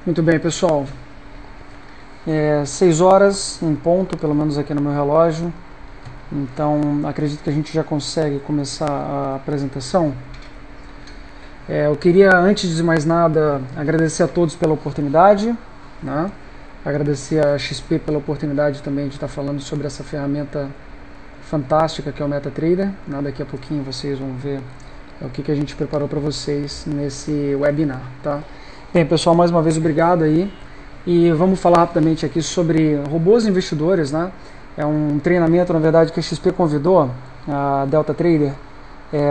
Muito bem, pessoal. 6 horas em ponto, pelo menos aqui no meu relógio. Então, acredito que a gente já consegue começar a apresentação. Eu queria, antes de mais nada, agradecer a todos pela oportunidade, né? Agradecer a XP pela oportunidade também de estar falando sobre essa ferramenta fantástica que é o MetaTrader. Daqui a pouquinho vocês vão ver o que a gente preparou para vocês nesse webinar, tá? Bem, pessoal, mais uma vez obrigado aí. E vamos falar rapidamente aqui sobre robôs investidores, né? É um treinamento, na verdade, que a XP convidou a Delta Trader,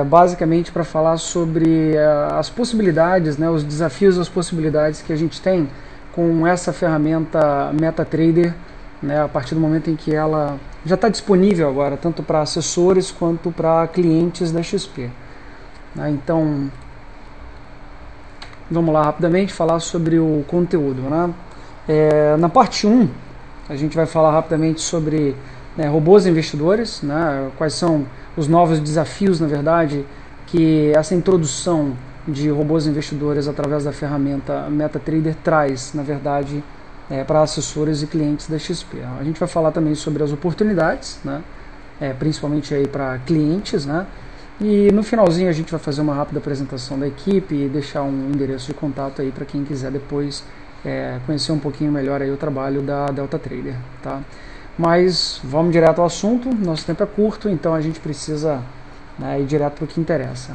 basicamente para falar sobre as possibilidades, né, os desafios e as possibilidades que a gente tem com essa ferramenta MetaTrader, né, a partir do momento em que ela já está disponível agora, tanto para assessores quanto para clientes da XP. Né? Então, vamos lá rapidamente falar sobre o conteúdo, né? Na parte 1, a gente vai falar rapidamente sobre robôs investidores, né? Quais são os novos desafios, na verdade, que essa introdução de robôs investidores através da ferramenta MetaTrader traz, na verdade, para assessores e clientes da XP. A gente vai falar também sobre as oportunidades, né? Principalmente aí para clientes, né? E no finalzinho a gente vai fazer uma rápida apresentação da equipe e deixar um endereço de contato aí para quem quiser depois conhecer um pouquinho melhor aí o trabalho da Delta Trader, tá? Mas vamos direto ao assunto, nosso tempo é curto, então a gente precisa ir direto para o que interessa.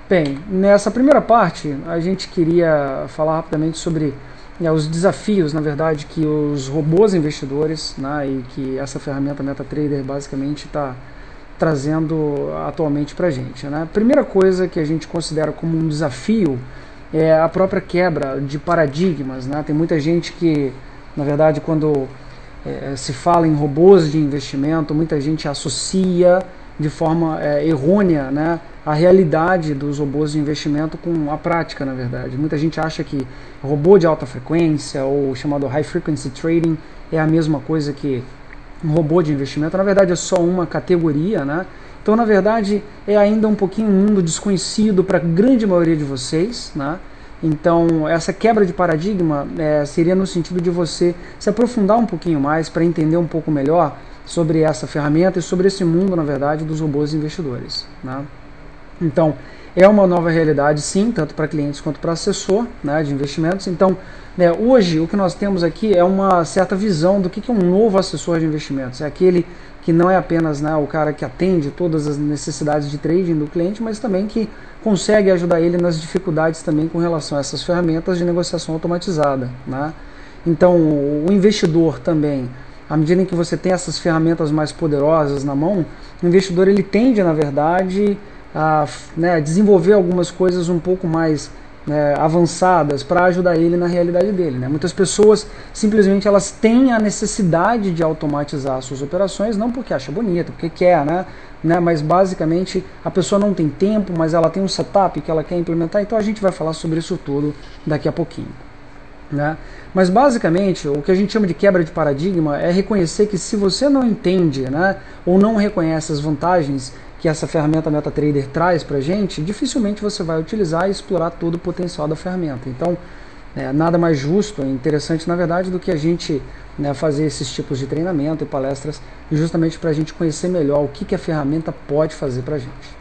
Bem, nessa primeira parte a gente queria falar rapidamente sobre os desafios, na verdade, que os robôs investidores, né, e que essa ferramenta MetaTrader basicamente está trazendo atualmente para a gente, né? A primeira coisa que a gente considera como um desafio é a própria quebra de paradigmas, né? Tem muita gente que, na verdade, quando se fala em robôs de investimento, muita gente associa de forma errônea, né, a realidade dos robôs de investimento com a prática, na verdade. Muita gente acha que robô de alta frequência, ou chamado High Frequency Trading, é a mesma coisa que um robô de investimento. Na verdade é só uma categoria, né? Então, na verdade, é ainda um pouquinho um mundo desconhecido para a grande maioria de vocês, né? Então, essa quebra de paradigma seria no sentido de você se aprofundar um pouquinho mais para entender um pouco melhor sobre essa ferramenta e sobre esse mundo, na verdade, dos robôs investidores, né? Então, é uma nova realidade, sim, tanto para clientes quanto para assessor, né, de investimentos. Então, hoje, o que nós temos aqui é uma certa visão do que é um novo assessor de investimentos. É aquele que não é apenas, né, o cara que atende todas as necessidades de trading do cliente, mas também que consegue ajudar ele nas dificuldades também com relação a essas ferramentas de negociação automatizada, né? Então, o investidor também, à medida em que você tem essas ferramentas mais poderosas na mão, o investidor ele tende, na verdade, a desenvolver algumas coisas um pouco mais avançadas para ajudar ele na realidade dele, né? Muitas pessoas simplesmente elas têm a necessidade de automatizar suas operações, não porque acha bonito, porque quer, né? Mas basicamente a pessoa não tem tempo, mas ela tem um setup que ela quer implementar, então a gente vai falar sobre isso tudo daqui a pouquinho, né? Mas basicamente o que a gente chama de quebra de paradigma é reconhecer que se você não entende, né, ou não reconhece as vantagens que essa ferramenta MetaTrader traz para a gente, dificilmente você vai utilizar e explorar todo o potencial da ferramenta. Então, nada mais justo e interessante, na verdade, do que a gente fazer esses tipos de treinamento e palestras justamente para a gente conhecer melhor o que a ferramenta pode fazer para a gente.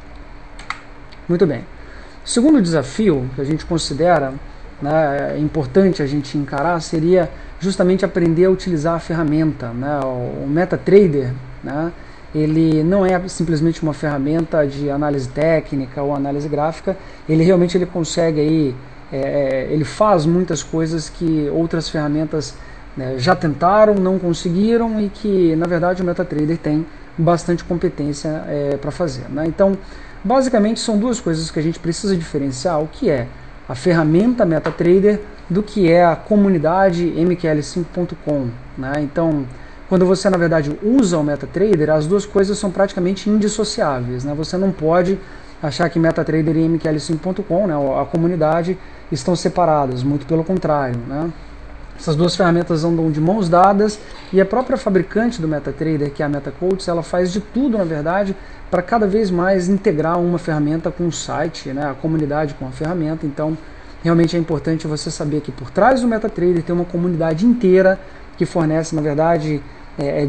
Muito bem. O segundo desafio que a gente considera importante a gente encarar seria justamente aprender a utilizar a ferramenta, né? O MetaTrader, né, ele não é simplesmente uma ferramenta de análise técnica ou análise gráfica, ele realmente consegue aí, ele faz muitas coisas que outras ferramentas já tentaram, não conseguiram e que na verdade o MetaTrader tem bastante competência para fazer, né? Então, basicamente são duas coisas que a gente precisa diferenciar, o que é a ferramenta MetaTrader do que é a comunidade mql5.com, né? Então, quando você, na verdade, usa o MetaTrader, as duas coisas são praticamente indissociáveis, né? Você não pode achar que MetaTrader e mql5.com, né, a comunidade, estão separadas, muito pelo contrário, né? Essas duas ferramentas andam de mãos dadas e a própria fabricante do MetaTrader, que é a MetaQuotes, ela faz de tudo, na verdade, para cada vez mais integrar uma ferramenta com o site, né, a comunidade com a ferramenta. Então, realmente é importante você saber que por trás do MetaTrader tem uma comunidade inteira que fornece, na verdade,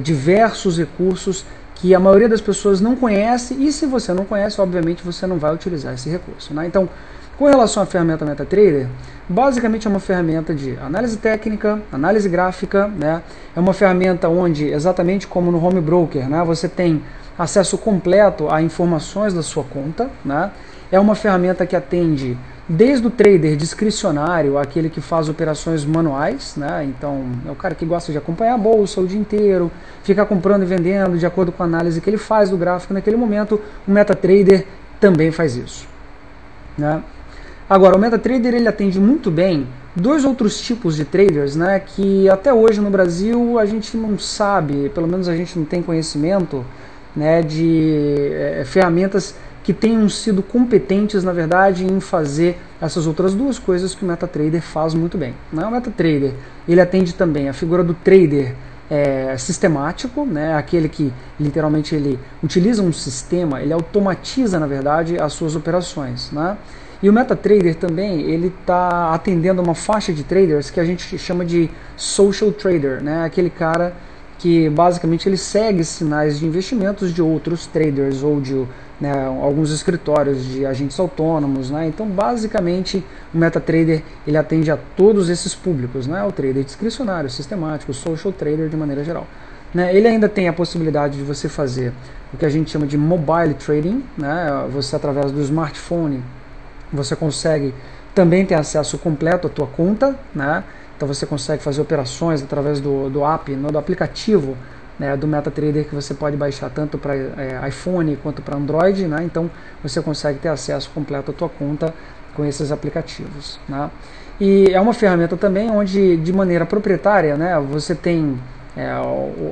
diversos recursos que a maioria das pessoas não conhece, e se você não conhece, obviamente você não vai utilizar esse recurso, né? Então, com relação à ferramenta MetaTrader, basicamente é uma ferramenta de análise técnica, análise gráfica, né? É uma ferramenta onde, exatamente como no Home Broker, né, você tem acesso completo a informações da sua conta, né? É uma ferramenta que atende desde o trader discricionário, aquele que faz operações manuais, né? Então é o cara que gosta de acompanhar a bolsa o dia inteiro, ficar comprando e vendendo de acordo com a análise que ele faz do gráfico naquele momento. O MetaTrader também faz isso, né? Agora, o MetaTrader ele atende muito bem dois outros tipos de traders, né, que até hoje no Brasil a gente não sabe, pelo menos a gente não tem conhecimento, né, de ferramentas que tenham sido competentes, na verdade, em fazer essas outras duas coisas que o MetaTrader faz muito bem, né? O MetaTrader ele atende também a figura do trader sistemático, né? Aquele que literalmente ele utiliza um sistema, ele automatiza, na verdade, as suas operações, né? E o MetaTrader também ele está atendendo uma faixa de traders que a gente chama de social trader, né? Aquele cara que basicamente ele segue sinais de investimentos de outros traders ou de alguns escritórios de agentes autônomos, né? Então basicamente o MetaTrader ele atende a todos esses públicos, né? O trader discricionário, sistemático, o social trader de maneira geral, né? Ele ainda tem a possibilidade de você fazer o que a gente chama de mobile trading, né? Você através do smartphone você consegue também ter acesso completo à tua conta, né? Então você consegue fazer operações através do app, do aplicativo, né, do MetaTrader, que você pode baixar tanto para iPhone quanto para Android, né? Então você consegue ter acesso completo à tua conta com esses aplicativos, né? E é uma ferramenta também onde de maneira proprietária, né, você tem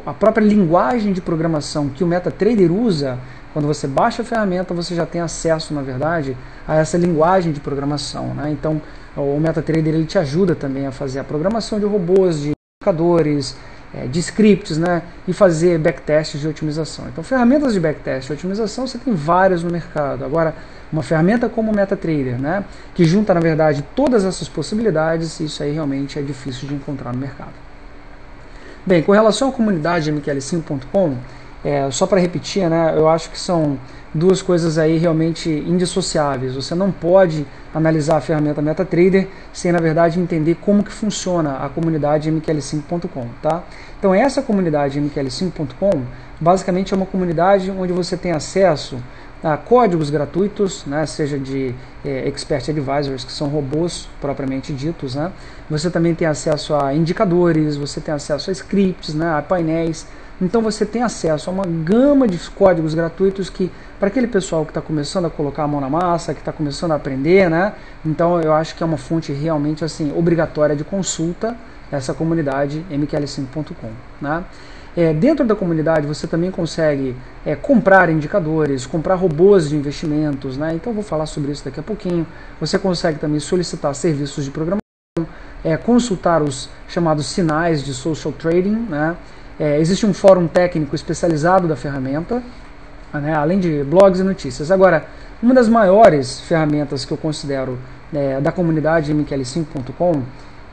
a própria linguagem de programação que o MetaTrader usa. Quando você baixa a ferramenta, você já tem acesso, na verdade, a essa linguagem de programação, né? Então, o MetaTrader ele te ajuda também a fazer a programação de robôs, de indicadores, de scripts, né? E fazer backtests de otimização. Então, ferramentas de backtest e otimização você tem várias no mercado. Agora, uma ferramenta como o MetaTrader, né, que junta, na verdade, todas essas possibilidades, isso aí realmente é difícil de encontrar no mercado. Bem, com relação à comunidade mql5.com, só para repetir, né, eu acho que são duas coisas aí realmente indissociáveis. Você não pode analisar a ferramenta MetaTrader sem, na verdade, entender como que funciona a comunidade mql5.com, tá? Então essa comunidade mql5.com basicamente é uma comunidade onde você tem acesso a códigos gratuitos, né, seja de Expert Advisors, que são robôs propriamente ditos, né? Você também tem acesso a indicadores, você tem acesso a scripts, né, a painéis. Então você tem acesso a uma gama de códigos gratuitos que, para aquele pessoal que está começando a colocar a mão na massa, que está começando a aprender, né? Então eu acho que é uma fonte realmente assim obrigatória de consulta, essa comunidade mql5.com, né? Dentro da comunidade você também consegue comprar indicadores, comprar robôs de investimentos, né? Então eu vou falar sobre isso daqui a pouquinho. Você consegue também solicitar serviços de programação, consultar os chamados sinais de social trading, né? Existe um fórum técnico especializado da ferramenta, né, além de blogs e notícias. Agora, uma das maiores ferramentas que eu considero da comunidade mql5.com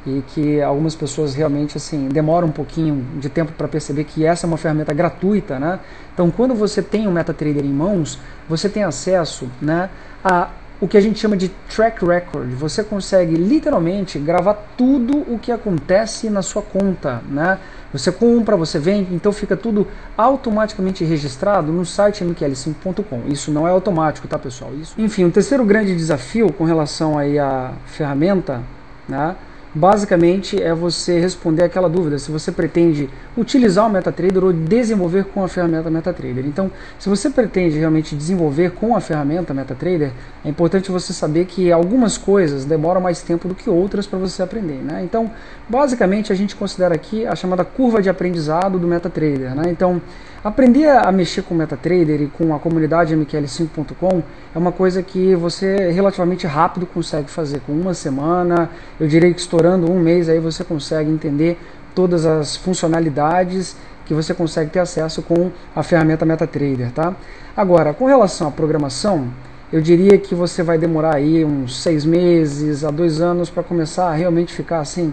e que algumas pessoas realmente assim demoram um pouquinho de tempo para perceber que essa é uma ferramenta gratuita, né? Então, quando você tem um MetaTrader em mãos, você tem acesso, né, a o que a gente chama de track record. Você consegue literalmente gravar tudo o que acontece na sua conta, né? Você compra, você vende, então fica tudo automaticamente registrado no site mql5.com. Isso não é automático, tá, pessoal? Enfim, o terceiro grande desafio com relação aí à ferramenta, né, basicamente é você responder aquela dúvida se você pretende utilizar o MetaTrader ou desenvolver com a ferramenta MetaTrader. Então, se você pretende realmente desenvolver com a ferramenta MetaTrader, é importante você saber que algumas coisas demoram mais tempo do que outras para você aprender, né? Então, basicamente a gente considera aqui a chamada curva de aprendizado do MetaTrader, né? Então, aprender a mexer com o MetaTrader e com a comunidade mql5.com é uma coisa que você relativamente rápido consegue fazer. Com uma semana, eu diria que estourando um mês, aí você consegue entender todas as funcionalidades que você consegue ter acesso com a ferramenta MetaTrader, tá? Agora, com relação à programação, eu diria que você vai demorar aí uns 6 meses a 2 anos para começar a realmente ficar assim,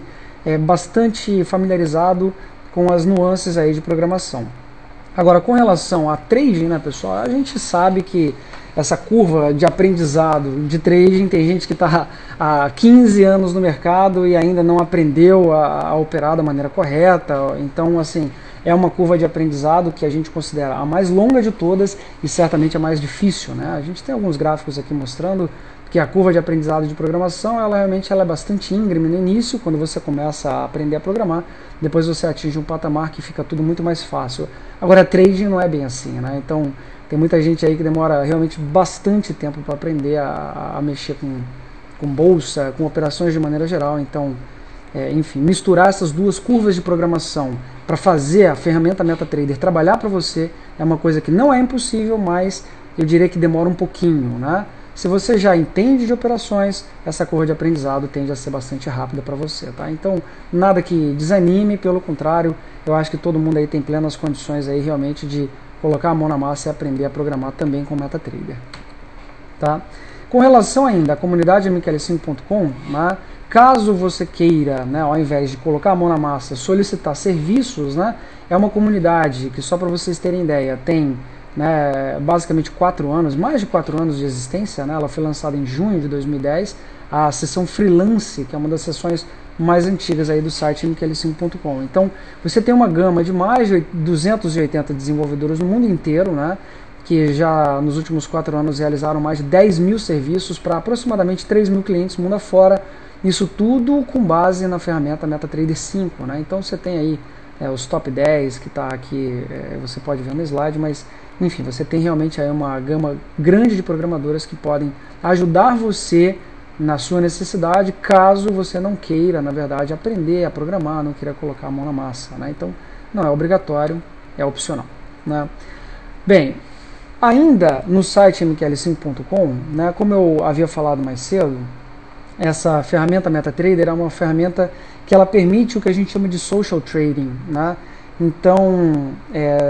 bastante familiarizado com as nuances aí de programação. Agora, com relação a trading, né, pessoal, a gente sabe que essa curva de aprendizado de trading, tem gente que está há 15 anos no mercado e ainda não aprendeu a operar da maneira correta. Então, assim, é uma curva de aprendizado que a gente considera a mais longa de todas e certamente a mais difícil, né? A gente tem alguns gráficos aqui mostrando que a curva de aprendizado de programação, ela realmente é bastante íngreme no início, quando você começa a aprender a programar, depois você atinge um patamar que fica tudo muito mais fácil. Agora, trading não é bem assim, né? Então, tem muita gente aí que demora realmente bastante tempo para aprender a mexer com bolsa, com operações de maneira geral. Então, enfim, misturar essas duas curvas de programação para fazer a ferramenta MetaTrader trabalhar para você é uma coisa que não é impossível, mas eu diria que demora um pouquinho, né? Se você já entende de operações, essa curva de aprendizado tende a ser bastante rápida para você, tá? Então, nada que desanime, pelo contrário, eu acho que todo mundo aí tem plenas condições aí realmente de colocar a mão na massa e aprender a programar também com MetaTrader, tá? Com relação ainda à comunidade mql5.com, né, caso você queira, né, ao invés de colocar a mão na massa, solicitar serviços, né, é uma comunidade que, só para vocês terem ideia, tem, né, basicamente 4 anos, mais de 4 anos de existência, né? Ela foi lançada em junho de 2010, a seção freelance, que é uma das seções mais antigas aí do site mql5.com. Então, você tem uma gama de mais de 280 desenvolvedores no mundo inteiro, né, que já nos últimos 4 anos realizaram mais de 10 mil serviços para aproximadamente 3 mil clientes mundo afora, isso tudo com base na ferramenta MetaTrader 5, né? Então, você tem aí os top 10 que está aqui, você pode ver no slide, mas enfim, você tem realmente aí uma gama grande de programadoras que podem ajudar você na sua necessidade, caso você não queira, na verdade, aprender a programar, não queira colocar a mão na massa, né? Então, não é obrigatório, é opcional, né? Bem, ainda no site mql5.com, né, como eu havia falado mais cedo, essa ferramenta MetaTrader é uma ferramenta que ela permite o que a gente chama de social trading, né? Então,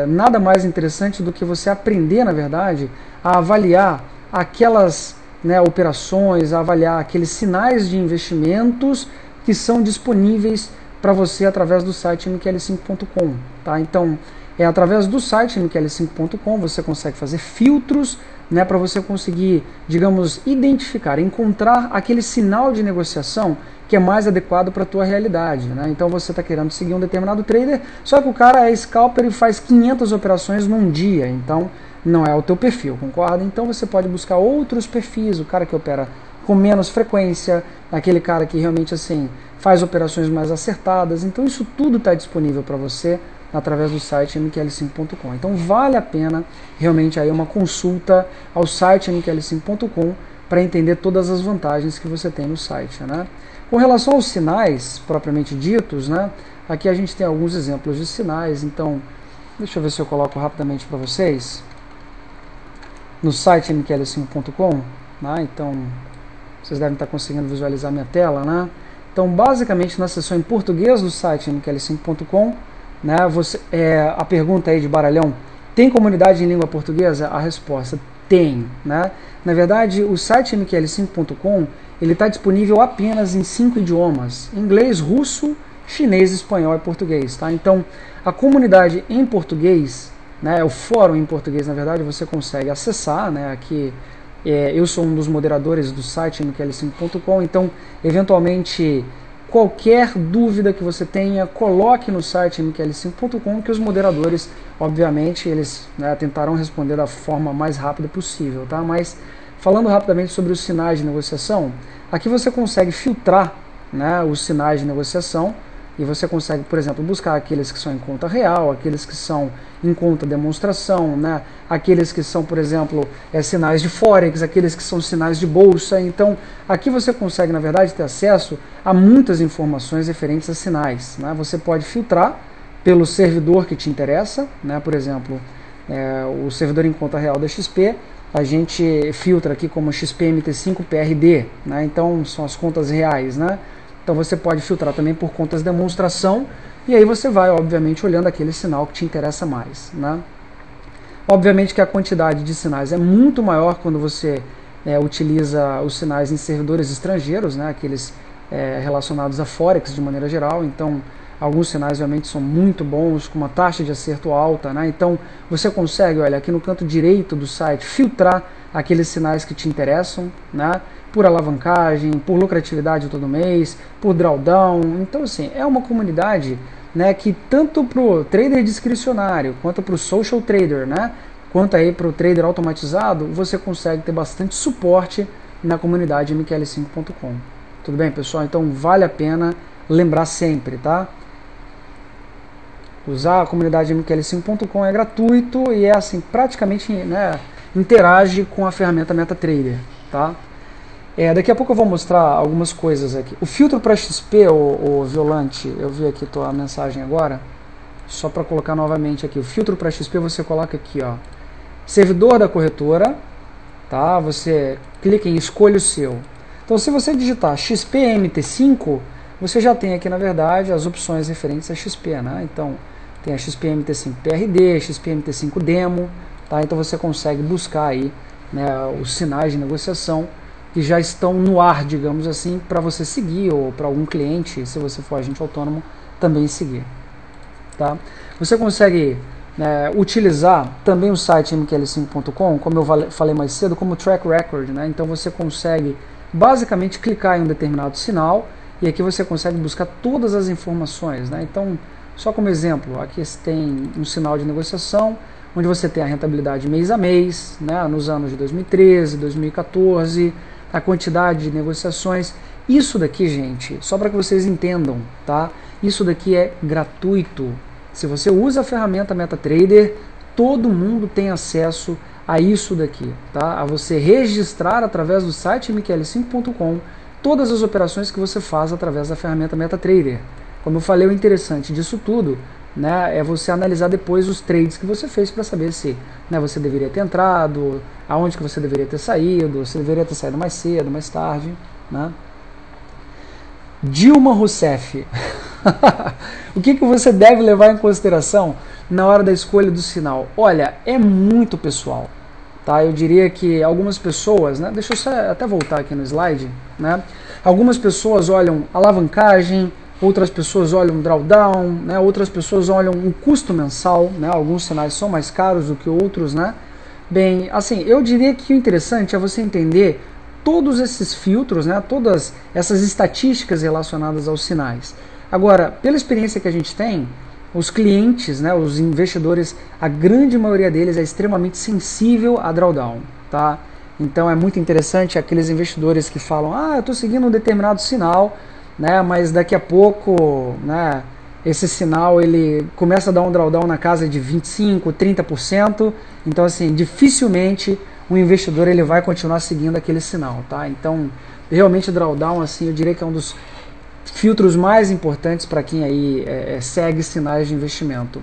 nada mais interessante do que você aprender, na verdade, a avaliar aquelas, né, operações, a avaliar aqueles sinais de investimentos que são disponíveis para você através do site mql5.com, tá? Então, através do site mql5.com você consegue fazer filtros, né, para você conseguir, digamos, identificar, encontrar aquele sinal de negociação que é mais adequado para a tua realidade, né? Então você está querendo seguir um determinado trader, só que o cara é scalper e faz 500 operações num dia, então não é o teu perfil, concorda? Então você pode buscar outros perfis, o cara que opera com menos frequência, aquele cara que realmente assim faz operações mais acertadas. Então isso tudo está disponível para você através do site mql5.com. Então vale a pena realmente aí uma consulta ao site mql5.com para entender todas as vantagens que você tem no site, né? Com relação aos sinais propriamente ditos, né, aqui a gente tem alguns exemplos de sinais. Então, deixa eu ver se eu coloco rapidamente para vocês no site mql5.com, né? Então, vocês devem estar conseguindo visualizar minha tela, né? Então, basicamente, na seção em português do site mql5.com, né, a pergunta aí de Baralhão, tem comunidade em língua portuguesa? A resposta, tem, né? Na verdade, o site mql5.com ele está disponível apenas em 5 idiomas: inglês, russo, chinês, espanhol e português, tá? Então, a comunidade em português, né, o fórum em português, na verdade, você consegue acessar, né? Aqui eu sou um dos moderadores do site mql5.com, então, eventualmente, qualquer dúvida que você tenha, coloque no site mql5.com, que os moderadores, obviamente, eles, né, tentarão responder da forma mais rápida possível, tá? Mas, falando rapidamente sobre os sinais de negociação, aqui você consegue filtrar, né, os sinais de negociação e você consegue, por exemplo, buscar aqueles que são em conta real, aqueles que são em conta demonstração, né, aqueles que são, por exemplo, sinais de Forex, aqueles que são sinais de bolsa. Então, aqui você consegue, na verdade, ter acesso a muitas informações referentes a sinais, né? Você pode filtrar pelo servidor que te interessa, né? Por exemplo, o servidor em conta real da XP, a gente filtra aqui como XPMT5PRD, né? Então são as contas reais, né? Então você pode filtrar também por contas demonstração, e aí você vai, obviamente, olhando aquele sinal que te interessa mais, né? Obviamente que a quantidade de sinais é muito maior quando você utiliza os sinais em servidores estrangeiros, né, aqueles relacionados a Forex de maneira geral. Então, alguns sinais realmente são muito bons, com uma taxa de acerto alta, né? Então, você consegue, olha, aqui no canto direito do site, filtrar aqueles sinais que te interessam, né? Por alavancagem, por lucratividade todo mês, por drawdown. Então, assim, é uma comunidade, né, que tanto para o trader discricionário, quanto para o social trader, né, quanto aí para o trader automatizado, você consegue ter bastante suporte na comunidade mql5.com. Tudo bem, pessoal? Então, vale a pena lembrar sempre, tá? Usar a comunidade mql5.com é gratuito e é assim, praticamente, né, interage com a ferramenta MetaTrader, tá? Daqui a pouco eu vou mostrar algumas coisas aqui. O filtro para XP, o Violante, eu vi aqui a mensagem agora, só para colocar novamente aqui. O filtro para XP você coloca aqui, ó, servidor da corretora, tá? Você clica em escolha o seu. Então, se você digitar XPMT5, você já tem aqui, na verdade, as opções referentes a XP, né? Então, tem a XPMT5 PRD, XPMT5 Demo, tá? Então, você consegue buscar aí, né, os sinais de negociação que já estão no ar, digamos assim, para você seguir, ou para algum cliente, se você for agente autônomo, também seguir, tá? Você consegue, né, utilizar também o site mql5.com, como eu falei mais cedo, como track record, né? Então, você consegue basicamente clicar em um determinado sinal e aqui você consegue buscar todas as informações, né? Então, só como exemplo, aqui você tem um sinal de negociação onde você tem a rentabilidade mês a mês, né, nos anos de 2013, 2014, a quantidade de negociações. Isso daqui, gente, só para que vocês entendam, tá? Isso daqui é gratuito. Se você usa a ferramenta MetaTrader, todo mundo tem acesso a isso daqui, tá? A você registrar através do site mql5.com todas as operações que você faz através da ferramenta MetaTrader. Como eu falei, o interessante disso tudo, né, é você analisar depois os trades que você fez para saber se, né, você deveria ter entrado, aonde que você deveria ter saído, se deveria ter saído mais cedo, mais tarde, né? Dilma Rousseff. O que você deve levar em consideração na hora da escolha do sinal? Olha, é muito pessoal, tá? Eu diria que algumas pessoas, né, deixa eu só até voltar aqui no slide, né? Algumas pessoas olham alavancagem, outras pessoas olham drawdown, né? Outras pessoas olham um custo mensal, né? Alguns sinais são mais caros do que outros, né? Bem, assim, eu diria que o interessante é você entender todos esses filtros, né? Todas essas estatísticas relacionadas aos sinais. Agora, pela experiência que a gente tem, os clientes, né, os investidores, a grande maioria deles é extremamente sensível a drawdown, tá? Então é muito interessante aqueles investidores que falam, eu estou seguindo um determinado sinal, né, mas daqui a pouco, né, esse sinal ele começa a dar um drawdown na casa de 25%, 30%, então assim, dificilmente o investidor ele vai continuar seguindo aquele sinal, tá? Então, realmente o drawdown, assim, eu diria que é um dos filtros mais importantes para quem aí segue sinais de investimento.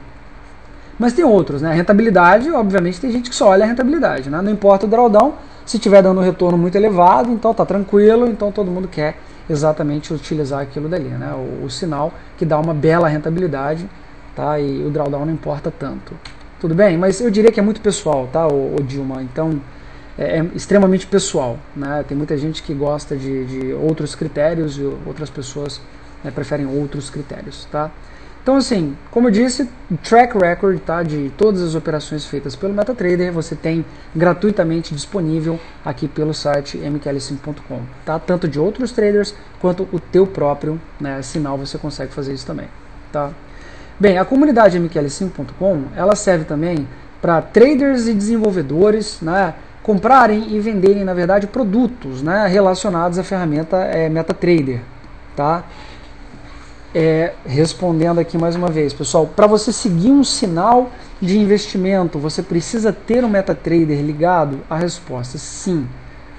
Mas tem outros, né? A rentabilidade, obviamente, tem gente que só olha a rentabilidade, né? Não importa o drawdown, se estiver dando um retorno muito elevado, então tá tranquilo, então todo mundo quer exatamente utilizar aquilo dali, né? O sinal que dá uma bela rentabilidade, tá? E o drawdown não importa tanto. Tudo bem? Mas eu diria que é muito pessoal, tá, o Dilma? Então, é extremamente pessoal, né? Tem muita gente que gosta de outros critérios e outras pessoas, né, preferem outros critérios, tá? Então, assim, como eu disse, track record, tá, de todas as operações feitas pelo MetaTrader você tem gratuitamente disponível aqui pelo site mql5.com, tá? Tanto de outros traders quanto o teu próprio, né, sinal você consegue fazer isso também, tá? Bem, a comunidade mql5.com ela serve também para traders e desenvolvedores, né, comprarem e venderem, na verdade, produtos, né, relacionados à ferramenta MetaTrader, tá? Respondendo aqui mais uma vez, pessoal, para você seguir um sinal de investimento, você precisa ter um MetaTrader ligado? A resposta é sim.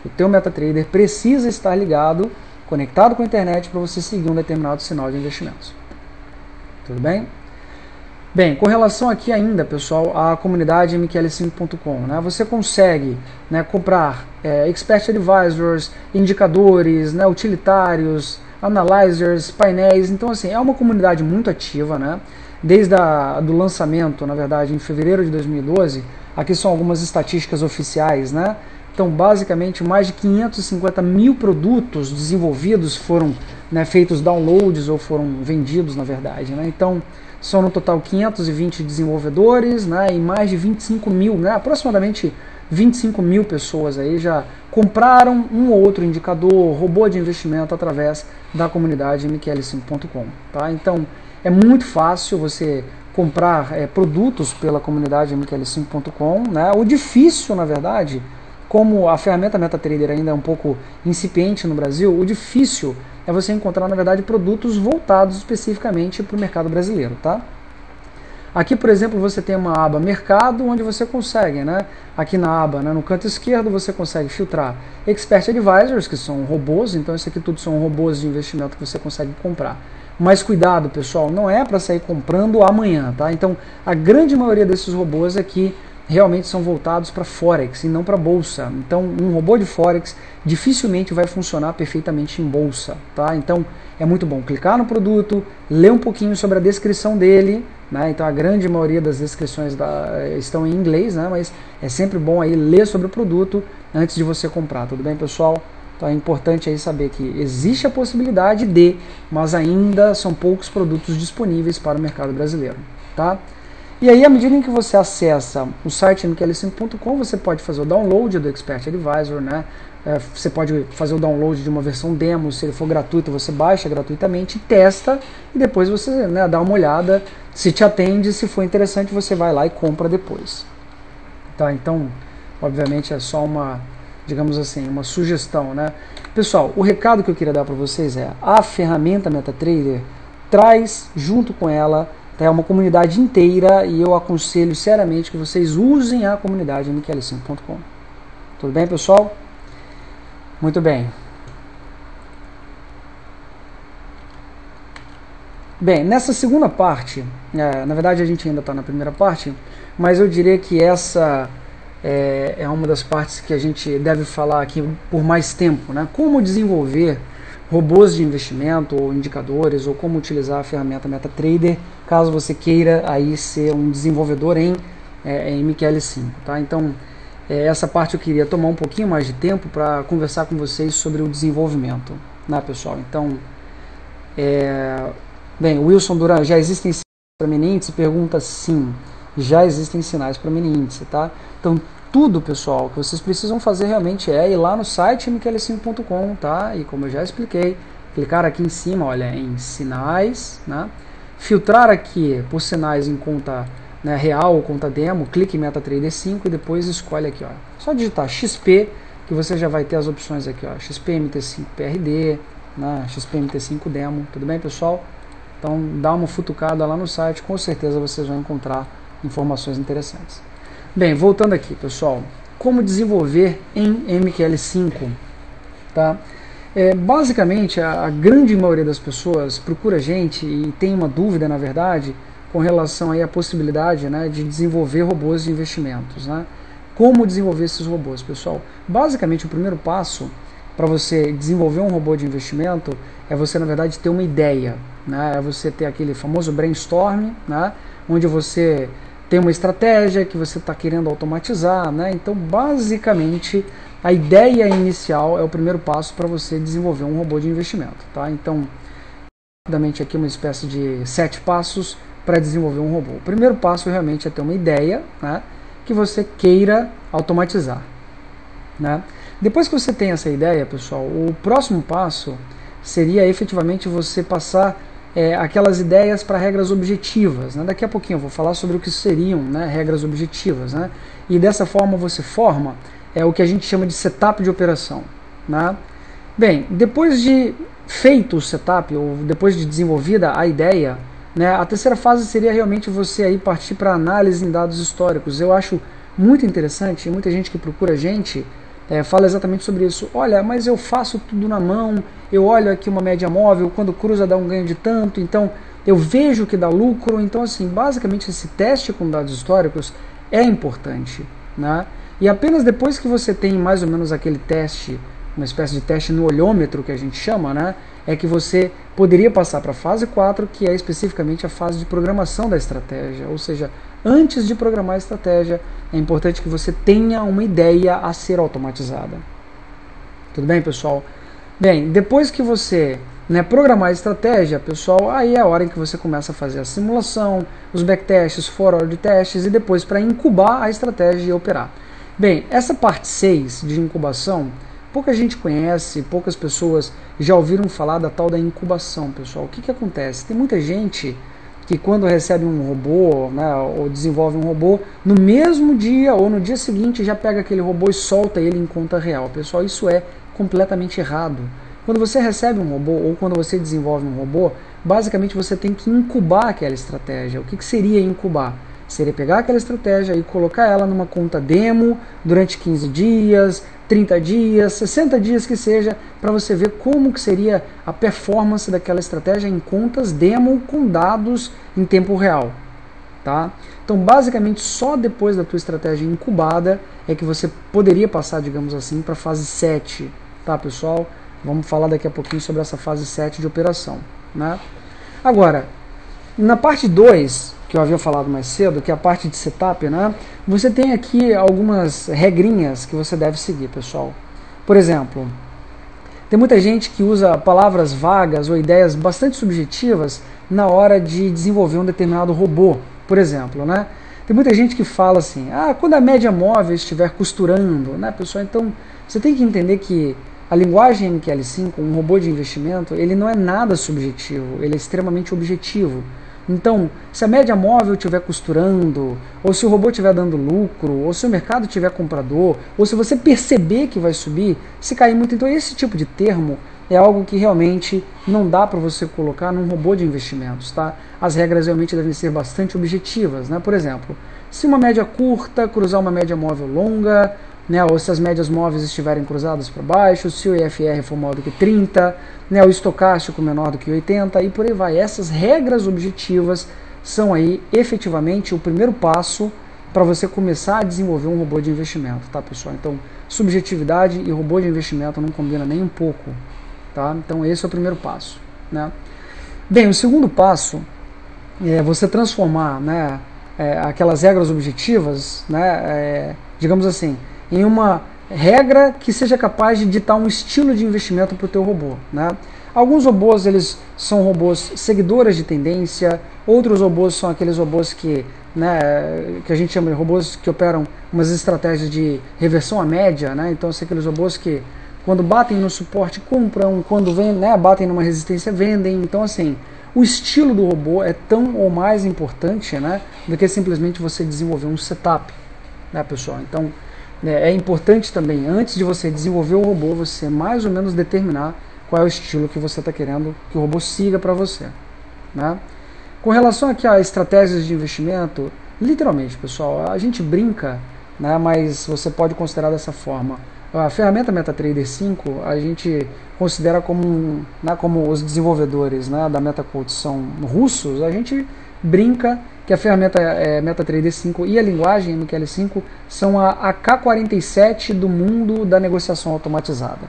O teu MetaTrader precisa estar ligado, conectado com a internet, para você seguir um determinado sinal de investimentos. Tudo bem? Bem, com relação aqui ainda, pessoal, à comunidade mql5.com, né, você consegue, né, comprar expert advisors, indicadores, né, utilitários, analyzers, painéis. Então, assim, é uma comunidade muito ativa, né? Desde do lançamento, na verdade, em fevereiro de 2012, aqui são algumas estatísticas oficiais, né? Então, basicamente, mais de 550 mil produtos desenvolvidos foram, né, feitos downloads ou foram vendidos, na verdade, né? Então, são no total 520 desenvolvedores, né, e mais de 25 mil, né, aproximadamente 25 mil pessoas aí já compraram um ou outro indicador, robô de investimento através da comunidade mql5.com, tá? Então, é muito fácil você comprar produtos pela comunidade mql5.com, né? O difícil, na verdade, como a ferramenta MetaTrader ainda é um pouco incipiente no Brasil, o difícil é você encontrar, na verdade, produtos voltados especificamente para o mercado brasileiro, tá? Aqui, por exemplo, você tem uma aba Mercado, onde você consegue, né? Aqui na aba, né, no canto esquerdo, você consegue filtrar Expert Advisors, que são robôs, então isso aqui tudo são robôs de investimento que você consegue comprar. Mas cuidado, pessoal, não é para sair comprando amanhã, tá? Então, a grande maioria desses robôs aqui realmente são voltados para Forex e não para Bolsa. Então, um robô de Forex dificilmente vai funcionar perfeitamente em Bolsa, tá? Então, é muito bom clicar no produto, ler um pouquinho sobre a descrição dele, né? Então, a grande maioria das descrições estão em inglês, né? Mas é sempre bom aí ler sobre o produto antes de você comprar, tudo bem, pessoal? Então, é importante aí saber que existe a possibilidade de, mas ainda são poucos produtos disponíveis para o mercado brasileiro, tá? E aí, à medida em que você acessa o site mql5.com, você pode fazer o download do Expert Advisor, né? Você pode fazer o download de uma versão demo, se ele for gratuito, você baixa gratuitamente, testa e depois você, né, dá uma olhada, se te atende, se for interessante, você vai lá e compra depois. Tá? Então, obviamente é só uma, digamos assim, uma sugestão, né? Pessoal, o recado que eu queria dar para vocês é: a ferramenta MetaTrader traz junto com ela uma comunidade inteira, e eu aconselho seriamente que vocês usem a comunidade mql5.com. Tudo bem, pessoal? Muito bem. Bem, nessa segunda parte, na verdade a gente ainda está na primeira parte, mas eu diria que essa é uma das partes que a gente deve falar aqui por mais tempo, né? Como desenvolver robôs de investimento ou indicadores, ou como utilizar a ferramenta MetaTrader, caso você queira aí ser um desenvolvedor em MQL5, tá? Então, essa parte eu queria tomar um pouquinho mais de tempo para conversar com vocês sobre o desenvolvimento, né, pessoal? Então, bem, o Wilson Duran, já existem sinais para mini índice? Pergunta sim, já existem sinais para mini índice, tá? Então, tudo, pessoal, que vocês precisam fazer realmente é ir lá no site mql5.com, tá? E como eu já expliquei, clicar aqui em cima, olha, em sinais, né? Filtrar aqui por sinais em conta, né, real ou conta demo, clique em MetaTrader 5 e depois escolhe aqui, ó. Só digitar XP, que você já vai ter as opções aqui, ó, XP MT5 PRD, né, XP MT5 Demo, tudo bem, pessoal? Então dá uma futucada lá no site, com certeza vocês vão encontrar informações interessantes. Bem, voltando aqui, pessoal, como desenvolver em MQL5, tá? Basicamente, a grande maioria das pessoas procura a gente e tem uma dúvida, na verdade, com relação aí à possibilidade, né, de desenvolver robôs de investimentos, né? Como desenvolver esses robôs, pessoal? Basicamente, o primeiro passo para você desenvolver um robô de investimento é você, na verdade, ter uma ideia, né? É você ter aquele famoso brainstorm, né, onde você tem uma estratégia que você está querendo automatizar, né? Então, basicamente, a ideia inicial é o primeiro passo para você desenvolver um robô de investimento, tá? Então, rapidamente aqui uma espécie de 7 passos para desenvolver um robô. O primeiro passo realmente é ter uma ideia, né, que você queira automatizar, né? Depois que você tem essa ideia, pessoal, o próximo passo seria efetivamente você passar aquelas ideias para regras objetivas, né? Daqui a pouquinho eu vou falar sobre o que seriam, né, regras objetivas, né? E dessa forma você forma o que a gente chama de setup de operação, né? Bem, depois de feito o setup, ou depois de desenvolvida a ideia, né, a terceira fase seria realmente você aí partir para análise em dados históricos. Eu acho muito interessante, muita gente que procura a gente fala exatamente sobre isso. Olha, mas eu faço tudo na mão, eu olho aqui uma média móvel, quando cruza dá um ganho de tanto, então eu vejo que dá lucro. Então, assim, basicamente esse teste com dados históricos é importante, né? E apenas depois que você tem mais ou menos aquele teste, uma espécie de teste no olhômetro que a gente chama, né, é que você poderia passar para a fase 4, que é especificamente a fase de programação da estratégia, ou seja, antes de programar a estratégia, é importante que você tenha uma ideia a ser automatizada. Tudo bem, pessoal? Bem, depois que você programar a estratégia, pessoal, aí é a hora em que você começa a fazer a simulação, os backtests, forward testes e depois para incubar a estratégia e operar. Bem, essa parte 6 de incubação, pouca gente conhece, poucas pessoas já ouviram falar da tal da incubação, pessoal. O que que acontece? Tem muita gente que quando recebe um robô, ou desenvolve um robô, no mesmo dia ou no dia seguinte já pega aquele robô e solta ele em conta real. Pessoal, isso é completamente errado. Quando você recebe um robô ou quando você desenvolve um robô, basicamente você tem que incubar aquela estratégia. O que que seria incubar? Seria pegar aquela estratégia e colocar ela numa conta demo durante 15 dias, 30 dias, 60 dias que seja, para você ver como que seria a performance daquela estratégia em contas demo com dados em tempo real. Tá? Então, basicamente, só depois da tua estratégia incubada é que você poderia passar, digamos assim, para a fase 7. Tá, pessoal? Vamos falar daqui a pouquinho sobre essa fase 7 de operação. Né? Agora, na parte 2, que eu havia falado mais cedo, que é a parte de setup, você tem aqui algumas regrinhas que você deve seguir, pessoal. Por exemplo, tem muita gente que usa palavras vagas ou ideias bastante subjetivas na hora de desenvolver um determinado robô, por exemplo. Tem muita gente que fala assim, quando a média móvel estiver costurando, pessoal, então você tem que entender que a linguagem MQL5, um robô de investimento, ele não é nada subjetivo, ele é extremamente objetivo. Então, se a média móvel estiver costurando, ou se o robô estiver dando lucro, ou se o mercado tiver comprador, ou se você perceber que vai subir, se cair muito, então esse tipo de termo é algo que realmente não dá para você colocar num robô de investimentos. Tá? As regras realmente devem ser bastante objetivas. Por exemplo, se uma média curta cruzar uma média móvel longa, ou se as médias móveis estiverem cruzadas para baixo, se o IFR for maior do que 30, o estocástico menor do que 80 e por aí vai. Essas regras objetivas são aí efetivamente o primeiro passo para você começar a desenvolver um robô de investimento, tá, pessoal? Então, subjetividade e robô de investimento não combinam nem um pouco, tá? Então, esse é o primeiro passo, Bem, o segundo passo é você transformar, aquelas regras objetivas, digamos assim, em uma regra que seja capaz de ditar um estilo de investimento para o teu robô. Alguns robôs eles são robôs seguidores de tendência, outros robôs são aqueles robôs que a gente chama de robôs que operam umas estratégias de reversão à média, então são aqueles robôs que quando batem no suporte compram, quando batem numa resistência vendem. Então assim, o estilo do robô é tão ou mais importante do que simplesmente você desenvolver um setup, pessoal? Então é importante também, antes de você desenvolver o robô, você mais ou menos determinar qual é o estilo que você está querendo que o robô siga para você. Com relação aqui a estratégias de investimento, literalmente, pessoal, a gente brinca, mas você pode considerar dessa forma. A ferramenta MetaTrader 5, a gente considera como, como os desenvolvedores da MetaQuote são russos, a gente brinca que a ferramenta MetaTrader 5 e a linguagem MQL5 são a AK-47 do mundo da negociação automatizada.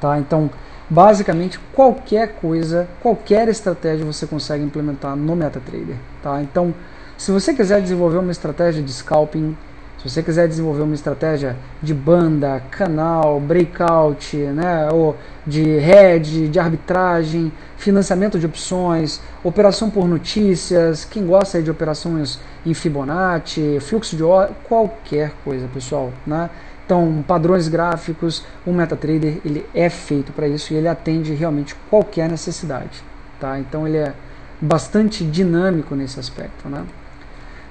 Tá? Então, basicamente, qualquer coisa, qualquer estratégia você consegue implementar no MetaTrader. Tá? Então, se você quiser desenvolver uma estratégia de scalping, se você quiser desenvolver uma estratégia de banda, canal, breakout, ou de hedge, de arbitragem, financiamento de opções, operação por notícias, quem gosta de operações em Fibonacci, fluxo de ordem, qualquer coisa, pessoal. Então, padrões gráficos, o MetaTrader ele é feito para isso e ele atende realmente qualquer necessidade. Tá? Então, ele é bastante dinâmico nesse aspecto.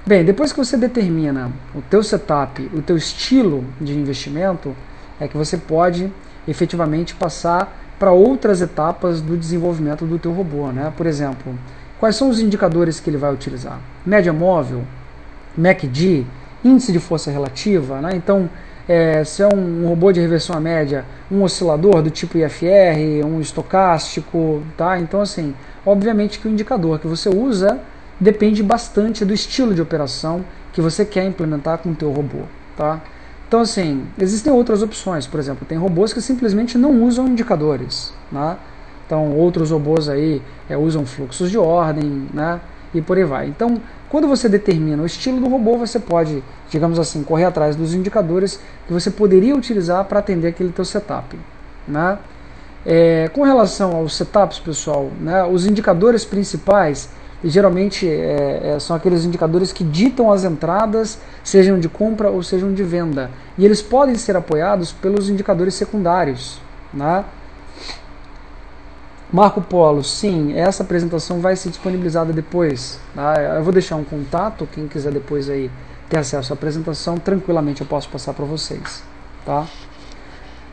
Bem, depois que você determina o teu setup, o teu estilo de investimento, é que você pode efetivamente passar para outras etapas do desenvolvimento do teu robô. Por exemplo, quais são os indicadores que ele vai utilizar? Média móvel, MACD, índice de força relativa. Então, se é um robô de reversão à média, um oscilador do tipo IFR, um estocástico. Tá? Então, assim, obviamente que o indicador que você usa depende bastante do estilo de operação que você quer implementar com o teu robô. Tá? Então, assim, existem outras opções. Por exemplo, tem robôs que simplesmente não usam indicadores. Então, outros robôs aí usam fluxos de ordem. e por aí vai. Então, quando você determina o estilo do robô, você pode, digamos assim, correr atrás dos indicadores que você poderia utilizar para atender aquele teu setup, né? Com relação aos setups, pessoal, né, os indicadores principais geralmente são aqueles indicadores que ditam as entradas, sejam de compra ou sejam de venda. E eles podem ser apoiados pelos indicadores secundários, né? Marco Polo, sim, essa apresentação vai ser disponibilizada depois. Tá? Eu vou deixar um contato, quem quiser depois aí ter acesso à apresentação, tranquilamente eu posso passar para vocês. Tá?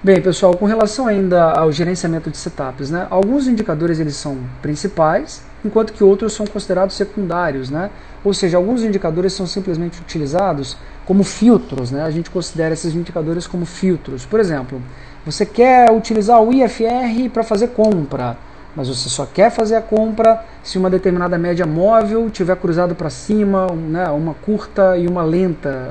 Bem, pessoal, com relação ainda ao gerenciamento de setups, né, alguns indicadores eles são principais, enquanto que outros são considerados secundários, né? Ou seja, alguns indicadores são simplesmente utilizados como filtros, né? A gente considera esses indicadores como filtros. Por exemplo, você quer utilizar o IFR para fazer compra, mas você só quer fazer a compra se uma determinada média móvel tiver cruzado para cima, né, uma curta e uma lenta,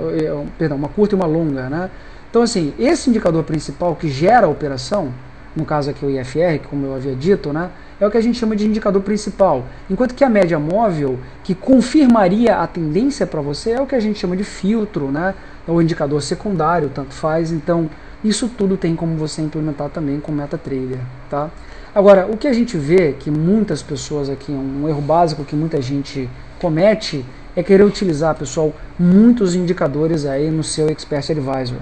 perdão, uma curta e uma longa, né? Então, assim, esse indicador principal que gera a operação, no caso aqui o IFR, como eu havia dito, né, é o que a gente chama de indicador principal. Enquanto que a média móvel, que confirmaria a tendência para você, é o que a gente chama de filtro, né, ou indicador secundário, tanto faz. Então, isso tudo tem como você implementar também com o MetaTrader. Tá? Agora, o que a gente vê que muitas pessoas aqui, um erro básico que muita gente comete, é querer utilizar, pessoal, muitos indicadores aí no seu Expert Advisor.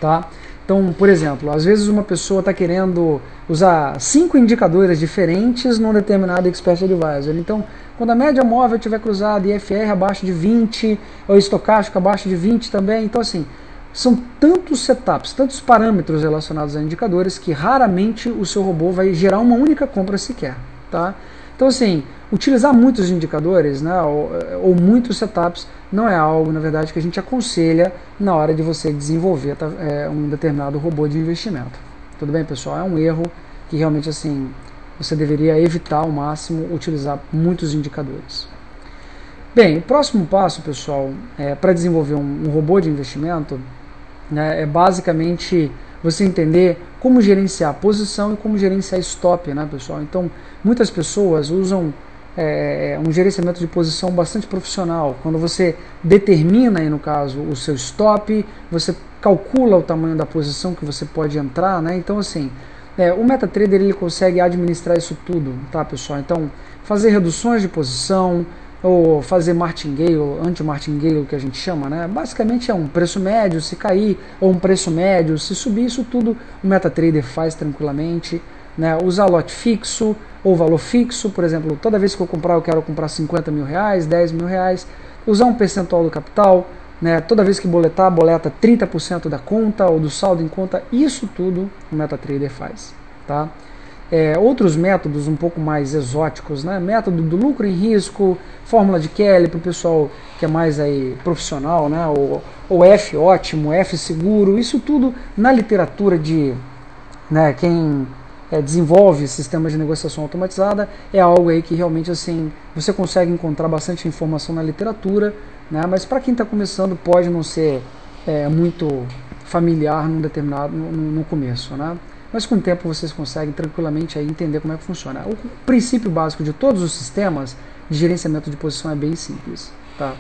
Tá? Então, por exemplo, às vezes uma pessoa está querendo usar 5 indicadores diferentes num determinado Expert Advisor. Então, quando a média móvel estiver cruzada, IFR abaixo de 20, ou estocástico abaixo de 20 também, então assim, são tantos setups, tantos parâmetros relacionados a indicadores que raramente o seu robô vai gerar uma única compra sequer. Tá? Então, assim, utilizar muitos indicadores, né, ou muitos setups não é algo, na verdade, que a gente aconselha na hora de você desenvolver um determinado robô de investimento. Tudo bem, pessoal? É um erro que realmente, assim, você deveria evitar ao máximo utilizar muitos indicadores. Bem, o próximo passo, pessoal, para desenvolver um robô de investimento, né, é basicamente você entender como gerenciar posição e como gerenciar stop, né, pessoal? Então, muitas pessoas usam um gerenciamento de posição bastante profissional. Quando você determina, aí, no caso, o seu stop, você calcula o tamanho da posição que você pode entrar, né? Então, assim, o MetaTrader ele consegue administrar isso tudo, tá, pessoal? Então, fazer reduções de posição, ou fazer martingale, anti-martingale, que a gente chama, né? Basicamente é um preço médio, se cair, ou um preço médio, se subir, isso tudo o MetaTrader faz tranquilamente, né? Usar lote fixo ou valor fixo, por exemplo, toda vez que eu quero comprar 50 mil reais, 10 mil reais, usar um percentual do capital, né? Toda vez que boleta 30% da conta ou do saldo em conta, isso tudo o MetaTrader faz, tá? Outros métodos um pouco mais exóticos, né? Método do lucro em risco, fórmula de Kelly para o pessoal que é mais aí profissional, né? ou F ótimo, F seguro, isso tudo na literatura de, né, quem desenvolve sistemas de negociação automatizada é algo aí que realmente assim você consegue encontrar bastante informação na literatura, né? Mas para quem está começando pode não ser muito familiar no começo, né? Mas com o tempo vocês conseguem tranquilamente aí entender como é que funciona. O princípio básico de todos os sistemas de gerenciamento de posição é bem simples. Tá?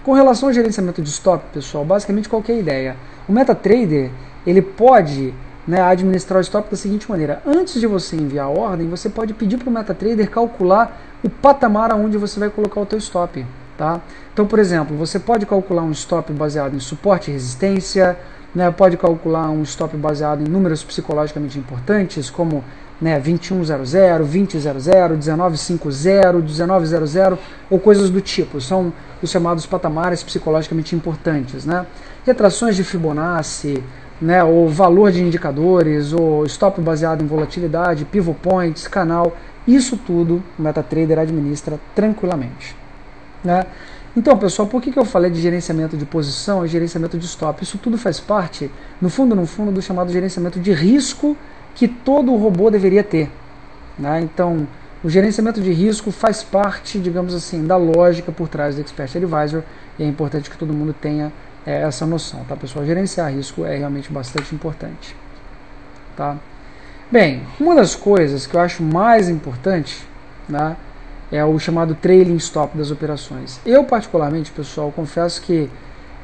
Com relação ao gerenciamento de stop, pessoal, basicamente qual que é a ideia? O MetaTrader ele pode, né, administrar o stop da seguinte maneira. Antes de você enviar a ordem, você pode pedir para o MetaTrader calcular o patamar aonde você vai colocar o teu stop. Tá? Então, por exemplo, você pode calcular um stop baseado em suporte e resistência, né, pode calcular um stop baseado em números psicologicamente importantes, como, né, 2100, 2000, 1950, 1900 ou coisas do tipo. São os chamados patamares psicologicamente importantes. Né? Retrações de Fibonacci, né, ou valor de indicadores, ou stop baseado em volatilidade, pivot points, canal, isso tudo o MetaTrader administra tranquilamente. Né? Então, pessoal, por que eu falei de gerenciamento de posição e gerenciamento de stop? Isso tudo faz parte, no fundo, do chamado gerenciamento de risco que todo robô deveria ter. Né? Então, o gerenciamento de risco faz parte, digamos assim, da lógica por trás do Expert Advisor e é importante que todo mundo tenha essa noção. Tá, pessoal? Gerenciar risco é realmente bastante importante. Tá? Bem, uma das coisas que eu acho mais importante, né, é o chamado trailing stop das operações. Eu, particularmente, pessoal, confesso que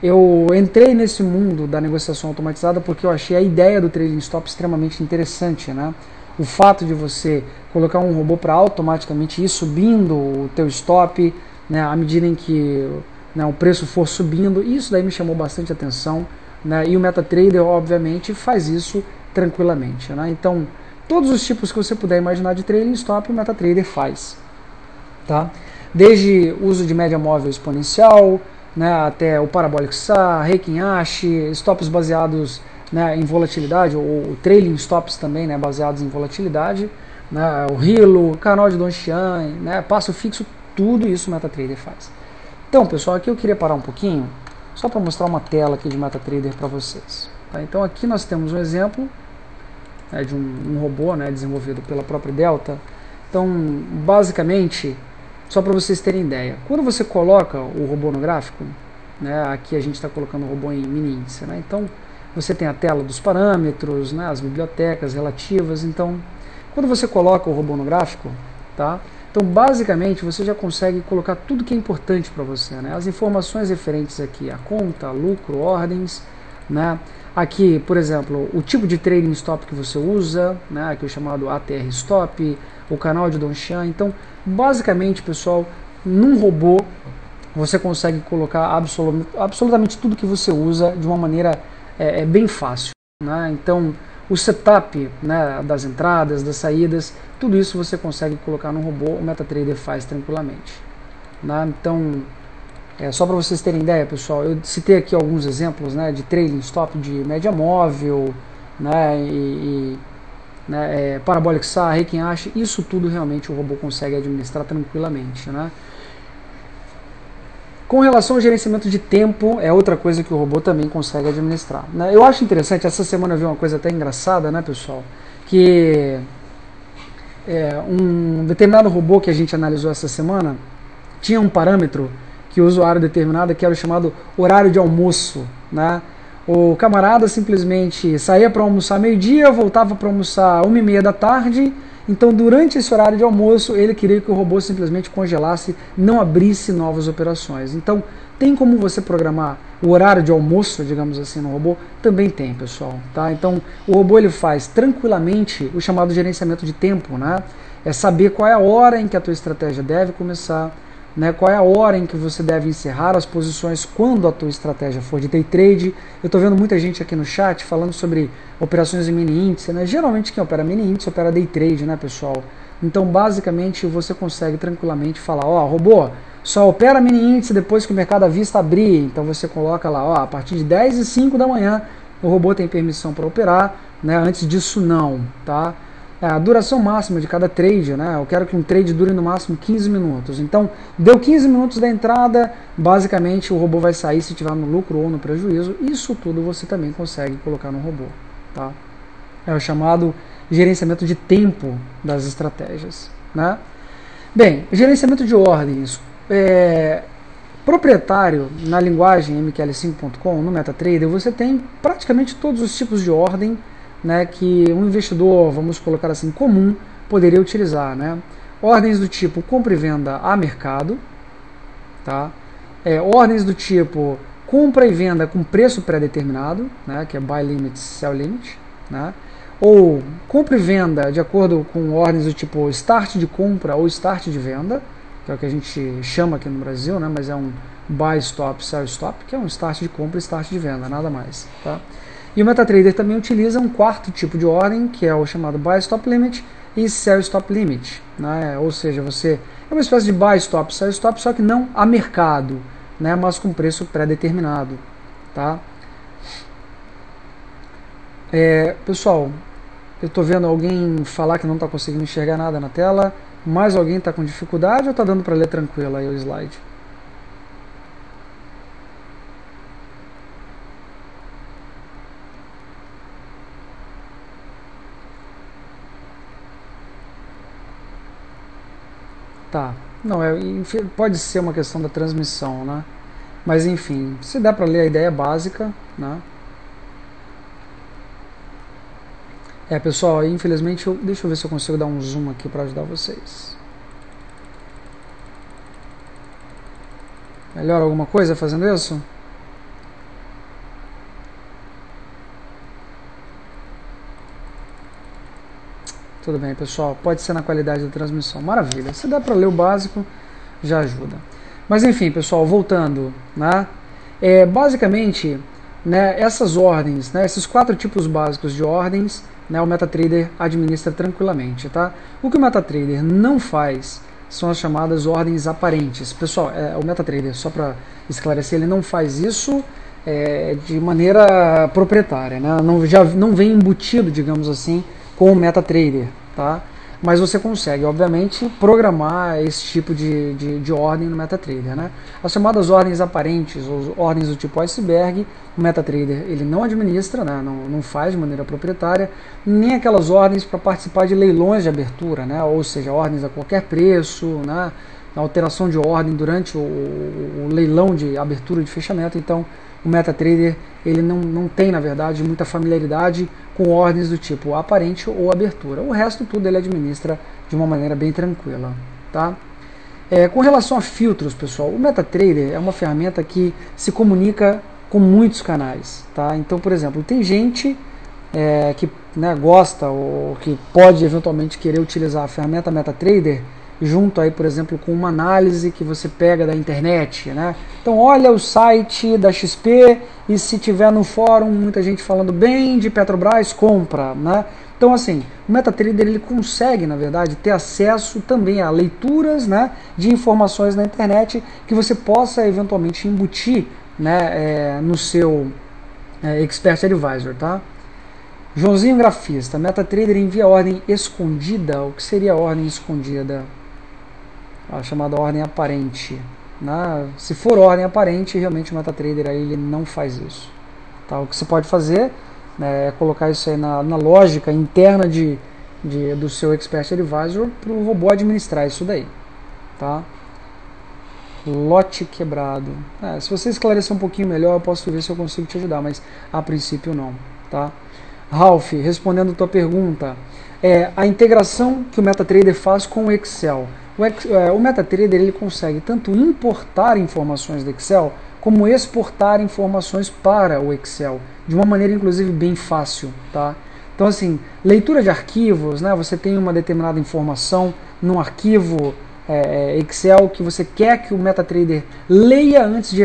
eu entrei nesse mundo da negociação automatizada porque eu achei a ideia do trailing stop extremamente interessante, né? O fato de você colocar um robô para automaticamente ir subindo o teu stop, né, à medida em que, né, o preço for subindo, isso daí me chamou bastante atenção, né? E o MetaTrader, obviamente, faz isso tranquilamente, né? Então, todos os tipos que você puder imaginar de trailing stop, o MetaTrader faz, tá? Desde uso de média móvel exponencial, né, até o Parabolic SAR, Heikin Ashi, stops baseados, né, em volatilidade, ou trailing stops também, né, baseados em volatilidade, né, o Hilo, canal de Donchian, né, passo fixo, tudo isso o MetaTrader faz. Então, pessoal, aqui eu queria parar um pouquinho, só para mostrar uma tela aqui de MetaTrader para vocês. Tá? Então aqui nós temos um exemplo, né, de um robô, né, desenvolvido pela própria Delta. Então, basicamente, só para vocês terem ideia, quando você coloca o robô no gráfico, né, aqui a gente está colocando o robô em mini índice, né, então você tem a tela dos parâmetros, né, as bibliotecas relativas. Então, quando você coloca o robô no gráfico, tá, então basicamente você já consegue colocar tudo que é importante para você, né, as informações referentes aqui a conta, lucro, ordens, né, aqui, por exemplo, o tipo de trading stop que você usa, né, aqui o chamado ATR stop, o canal de Donchian. Então, basicamente, pessoal, num robô você consegue colocar absolutamente tudo que você usa de uma maneira bem fácil, né? Então, o setup, né, das entradas, das saídas, tudo isso você consegue colocar no robô, o MetaTrader faz tranquilamente, né? Então, só para vocês terem ideia, pessoal, eu citei aqui alguns exemplos, né, de trailing stop de média móvel, né, Parabolic SAR, Heikin Ashi, isso tudo realmente o robô consegue administrar tranquilamente, né? Com relação ao gerenciamento de tempo, é outra coisa que o robô também consegue administrar, né? Eu acho interessante, essa semana eu vi uma coisa até engraçada, né, pessoal, que um determinado robô que a gente analisou essa semana tinha um parâmetro que o usuário determinado, que era o chamado horário de almoço, né? O camarada simplesmente saía para almoçar meio-dia, voltava para almoçar 1h30 da tarde. Então, durante esse horário de almoço, ele queria que o robô simplesmente congelasse, não abrisse novas operações. Então, tem como você programar o horário de almoço, digamos assim, no robô? Também tem, pessoal. Tá? Então, o robô ele faz tranquilamente o chamado gerenciamento de tempo, né? É saber qual é a hora em que a tua estratégia deve começar, né, qual é a hora em que você deve encerrar as posições quando a tua estratégia for de day trade. Eu estou vendo muita gente aqui no chat falando sobre operações em mini índice, né? Geralmente quem opera mini índice opera day trade, né, pessoal? Então, basicamente, você consegue tranquilamente falar, ó, robô, só opera mini índice depois que o mercado à vista abrir. Então você coloca lá, ó, a partir de 10h05 da manhã o robô tem permissão para operar, né? Antes disso não, tá? A duração máxima de cada trade, né? Eu quero que um trade dure no máximo 15 minutos. Então, deu 15 minutos da entrada, basicamente o robô vai sair se tiver no lucro ou no prejuízo. Isso tudo você também consegue colocar no robô, tá? É o chamado gerenciamento de tempo das estratégias, né? Bem, gerenciamento de ordens. Proprietário, na linguagem MQL5.com, no MetaTrader, você tem praticamente todos os tipos de ordem, né, que um investidor, vamos colocar assim, comum, poderia utilizar, né? Ordens do tipo compra e venda a mercado, tá? Ordens do tipo compra e venda com preço pré-determinado, né, que é buy limit, sell limit, né? Ou compra e venda de acordo com ordens do tipo start de compra ou start de venda, que é o que a gente chama aqui no Brasil, né, mas é um buy stop, sell stop, que é um start de compra e start de venda, nada mais, tá? E o MetaTrader também utiliza um quarto tipo de ordem, que é o chamado Buy Stop Limit e Sell Stop Limit, né? Ou seja, você é uma espécie de Buy Stop, Sell Stop, só que não a mercado, né? Mas com preço pré-determinado, tá? Pessoal, eu estou vendo alguém falar que não está conseguindo enxergar nada na tela. Mais alguém está com dificuldade ou está dando para ler tranquilo aí o slide? Tá, não, pode ser uma questão da transmissão, né? Mas enfim, se dá para ler a ideia básica, né? Pessoal, infelizmente, deixa eu ver se eu consigo dar um zoom aqui para ajudar vocês. Melhora alguma coisa fazendo isso? Tudo bem, pessoal. Pode ser na qualidade da transmissão. Maravilha. Se dá para ler o básico, já ajuda. Mas enfim, pessoal, voltando, né? Basicamente, né, essas ordens, né, esses 4 tipos básicos de ordens, né, o MetaTrader administra tranquilamente, tá? O que o MetaTrader não faz são as chamadas ordens aparentes. Pessoal, o MetaTrader, só para esclarecer, ele não faz isso de maneira proprietária, né? Já não vem embutido, digamos assim, com o MetaTrader, tá? Mas você consegue, obviamente, programar esse tipo de ordem no MetaTrader, né? As chamadas ordens aparentes, ou ordens do tipo iceberg, o MetaTrader ele não administra, né? Não faz de maneira proprietária, nem aquelas ordens para participar de leilões de abertura, né? Ou seja, ordens a qualquer preço, né? A alteração de ordem durante o leilão de abertura e de fechamento. Então, o MetaTrader ele não tem, na verdade, muita familiaridade com ordens do tipo aparente ou abertura. O resto tudo ele administra de uma maneira bem tranquila, tá? Com relação a filtros, pessoal, o MetaTrader é uma ferramenta que se comunica com muitos canais, tá? Então, por exemplo, tem gente que, né, gosta ou que pode eventualmente querer utilizar a ferramenta MetaTrader junto aí, por exemplo, com uma análise que você pega da internet, né? Então olha o site da XP e se tiver no fórum muita gente falando bem de Petrobras, compra, né? Então assim, o MetaTrader ele consegue, na verdade, ter acesso também a leituras, né, de informações na internet que você possa eventualmente embutir, né, no seu Expert Advisor, tá? Joãozinho Grafista, MetaTrader envia ordem escondida. O que seria a ordem escondida? A chamada ordem aparente, né? Se for ordem aparente, realmente o MetaTrader aí, ele não faz isso, tá? O que você pode fazer, né, é colocar isso aí na lógica interna do seu Expert Advisor para o robô administrar isso daí, tá? Lote quebrado. Se você esclarecer um pouquinho melhor, eu posso ver se eu consigo te ajudar, mas a princípio não, tá? Ralph, respondendo a tua pergunta, a integração que o MetaTrader faz com o Excel. O MetaTrader ele consegue tanto importar informações do Excel, como exportar informações para o Excel, de uma maneira inclusive bem fácil, tá? Então assim, leitura de arquivos, né, você tem uma determinada informação num arquivo Excel que você quer que o MetaTrader leia antes de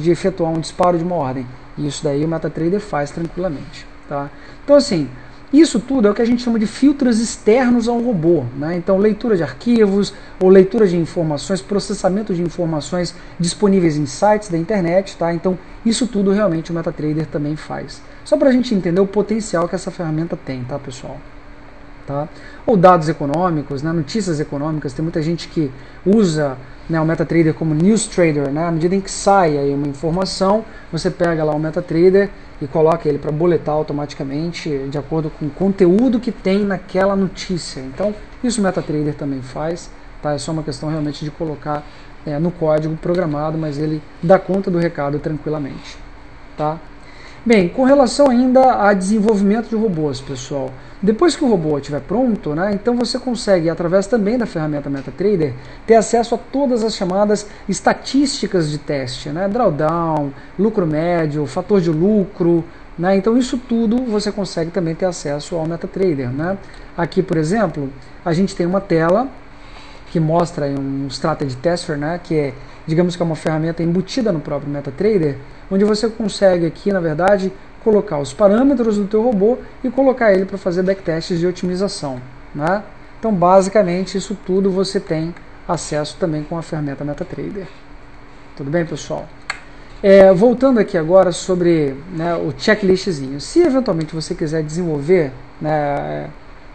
efetuar um disparo de uma ordem. E isso daí o MetaTrader faz tranquilamente, tá? Então assim, isso tudo é o que a gente chama de filtros externos ao robô, né? Então, leitura de arquivos, ou leitura de informações, processamento de informações disponíveis em sites da internet, tá? Então, isso tudo realmente o MetaTrader também faz. Só para a gente entender o potencial que essa ferramenta tem, tá, pessoal? Tá? Ou dados econômicos, né? Notícias econômicas, tem muita gente que usa, né, o MetaTrader como news trader, né? À medida em que sai aí uma informação, você pega lá o MetaTrader e coloca ele para boletar automaticamente de acordo com o conteúdo que tem naquela notícia. Então, isso o MetaTrader também faz, tá? É só uma questão realmente de colocar no código programado, mas ele dá conta do recado tranquilamente, tá? Bem, com relação ainda a desenvolvimento de robôs, pessoal, depois que o robô estiver pronto, né, então você consegue, através também da ferramenta MetaTrader, ter acesso a todas as chamadas estatísticas de teste, né, drawdown, lucro médio, fator de lucro, né, então isso tudo você consegue também ter acesso ao MetaTrader, né. Aqui, por exemplo, a gente tem uma tela que mostra aí um Strategy Tester, né, que é, digamos que é uma ferramenta embutida no próprio MetaTrader, onde você consegue aqui, na verdade, colocar os parâmetros do teu robô e colocar ele para fazer backtests de otimização, né? Então, basicamente, isso tudo você tem acesso também com a ferramenta MetaTrader. Tudo bem, pessoal? Voltando aqui agora sobre, né, o checklistzinho. Se eventualmente você quiser desenvolver, né,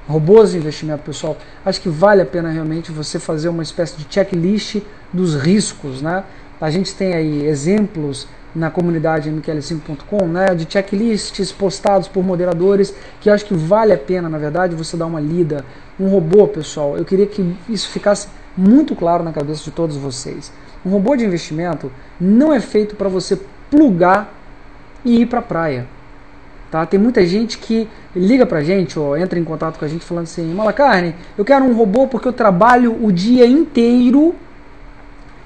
robôs de investimento, pessoal, acho que vale a pena realmente você fazer uma espécie de checklist dos riscos, né? A gente tem aí exemplos na comunidade mql5.com, né, de checklists postados por moderadores, que acho que vale a pena, na verdade, você dar uma lida. Um robô, pessoal, eu queria que isso ficasse muito claro na cabeça de todos vocês. Um robô de investimento não é feito para você plugar e ir para a praia. Tá? Tem muita gente que liga pra gente ou entra em contato com a gente falando assim: Malacarne, eu quero um robô porque eu trabalho o dia inteiro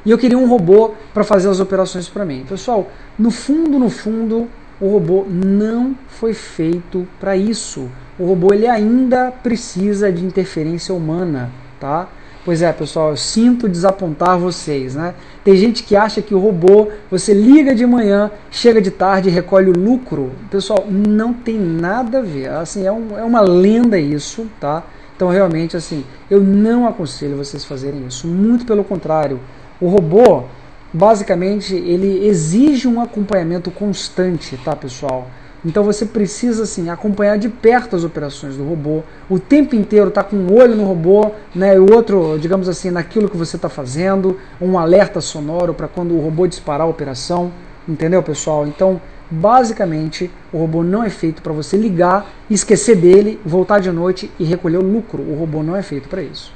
e eu queria um robô para fazer as operações para mim. Pessoal, no fundo, o robô não foi feito para isso. O robô ele ainda precisa de interferência humana, tá? Pois é, pessoal, eu sinto desapontar vocês, né? Tem gente que acha que o robô, você liga de manhã, chega de tarde e recolhe o lucro. Pessoal, não tem nada a ver. Assim, é uma lenda isso, tá? Então, realmente, assim, eu não aconselho vocês fazerem isso. Muito pelo contrário. O robô, basicamente, ele exige um acompanhamento constante, tá, pessoal? Então você precisa assim acompanhar de perto as operações do robô, o tempo inteiro tá com um olho no robô, né, e o outro, digamos assim, naquilo que você está fazendo, um alerta sonoro para quando o robô disparar a operação, entendeu, pessoal? Então, basicamente, o robô não é feito para você ligar, esquecer dele, voltar de noite e recolher o lucro. O robô não é feito para isso,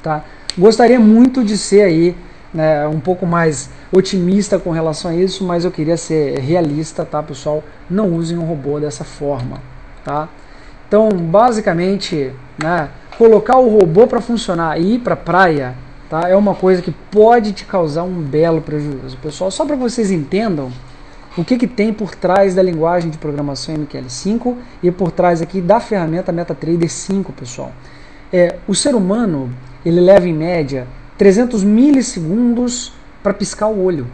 tá? Gostaria muito de ser aí, né, um pouco mais otimista com relação a isso, mas eu queria ser realista, tá, pessoal? Não usem um robô dessa forma, tá? Então, basicamente, né, colocar o robô para funcionar e ir para a praia, tá, é uma coisa que pode te causar um belo prejuízo, pessoal. Só para que vocês entendam o que tem por trás da linguagem de programação MQL5 e por trás aqui da ferramenta MetaTrader 5, pessoal. O ser humano, ele leva em média 300 milissegundos para piscar o olho.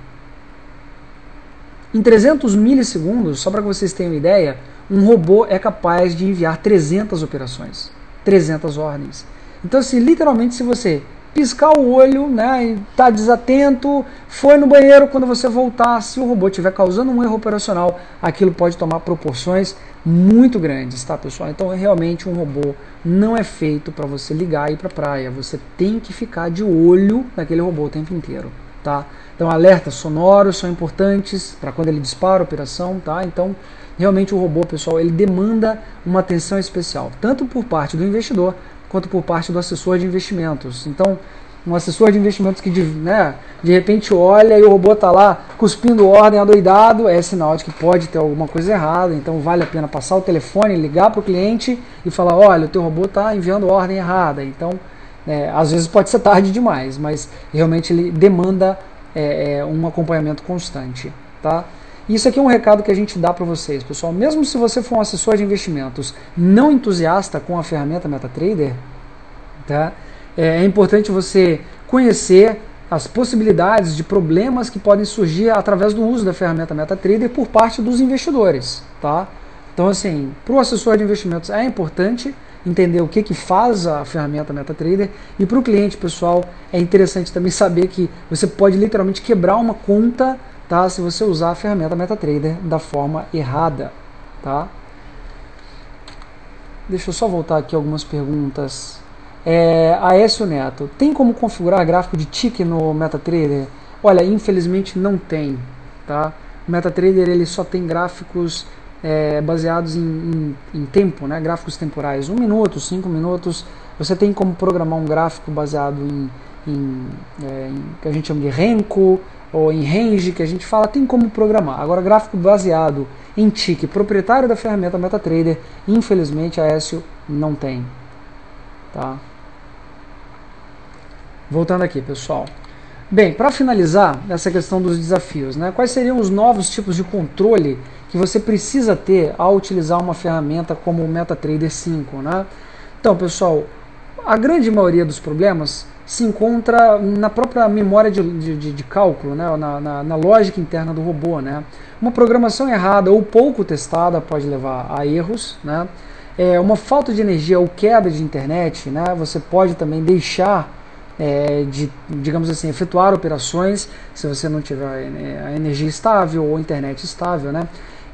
Em 300 milissegundos, só para que vocês tenham ideia, um robô é capaz de enviar 300 operações, 300 ordens. Então, assim, literalmente, se você piscar o olho, né, e tá desatento, foi no banheiro, quando você voltar, se o robô estiver causando um erro operacional, aquilo pode tomar proporções muito grandes, tá, pessoal? Então, realmente, um robô não é feito para você ligar e ir para a praia. Você tem que ficar de olho naquele robô o tempo inteiro, tá? Então, alertas sonoros são importantes para quando ele dispara a operação, tá? Então, realmente, o robô, pessoal, ele demanda uma atenção especial, tanto por parte do investidor, quanto por parte do assessor de investimentos. Então, um assessor de investimentos que né, de repente olha e o robô está lá cuspindo ordem adoidado, é sinal de que pode ter alguma coisa errada. Então vale a pena passar o telefone, ligar para o cliente e falar, olha, o teu robô está enviando ordem errada. Então, às vezes pode ser tarde demais, mas realmente ele demanda um acompanhamento constante, tá? Isso aqui é um recado que a gente dá para vocês, pessoal. Mesmo se você for um assessor de investimentos não entusiasta com a ferramenta MetaTrader, tá? É importante você conhecer as possibilidades de problemas que podem surgir através do uso da ferramenta MetaTrader por parte dos investidores, tá? Então, assim, para o assessor de investimentos é importante entender o que faz a ferramenta MetaTrader, e para o cliente, pessoal, é interessante também saber que você pode literalmente quebrar uma conta, tá, se você usar a ferramenta MetaTrader da forma errada, tá? Deixa eu só voltar aqui algumas perguntas. Aécio Neto, tem como configurar gráfico de tick no MetaTrader? Olha, infelizmente não tem, tá? O MetaTrader ele só tem gráficos baseados em tempo, né? Gráficos temporais, 1 minuto, 5 minutos. Você tem como programar um gráfico baseado em que a gente chama de Renko, ou em range, que a gente fala, tem como programar. Agora, gráfico baseado em tick proprietário da ferramenta MetaTrader, infelizmente a Aécio não tem, tá? Voltando aqui, pessoal. Bem, para finalizar essa questão dos desafios, né, quais seriam os novos tipos de controle que você precisa ter ao utilizar uma ferramenta como o MetaTrader 5, né? Então, pessoal, a grande maioria dos problemas se encontra na própria memória de cálculo, né, na lógica interna do robô, né? Uma programação errada ou pouco testada pode levar a erros, né? Uma falta de energia ou queda de internet, né? Você pode também deixar digamos assim, efetuar operações se você não tiver a energia estável ou a internet estável, né?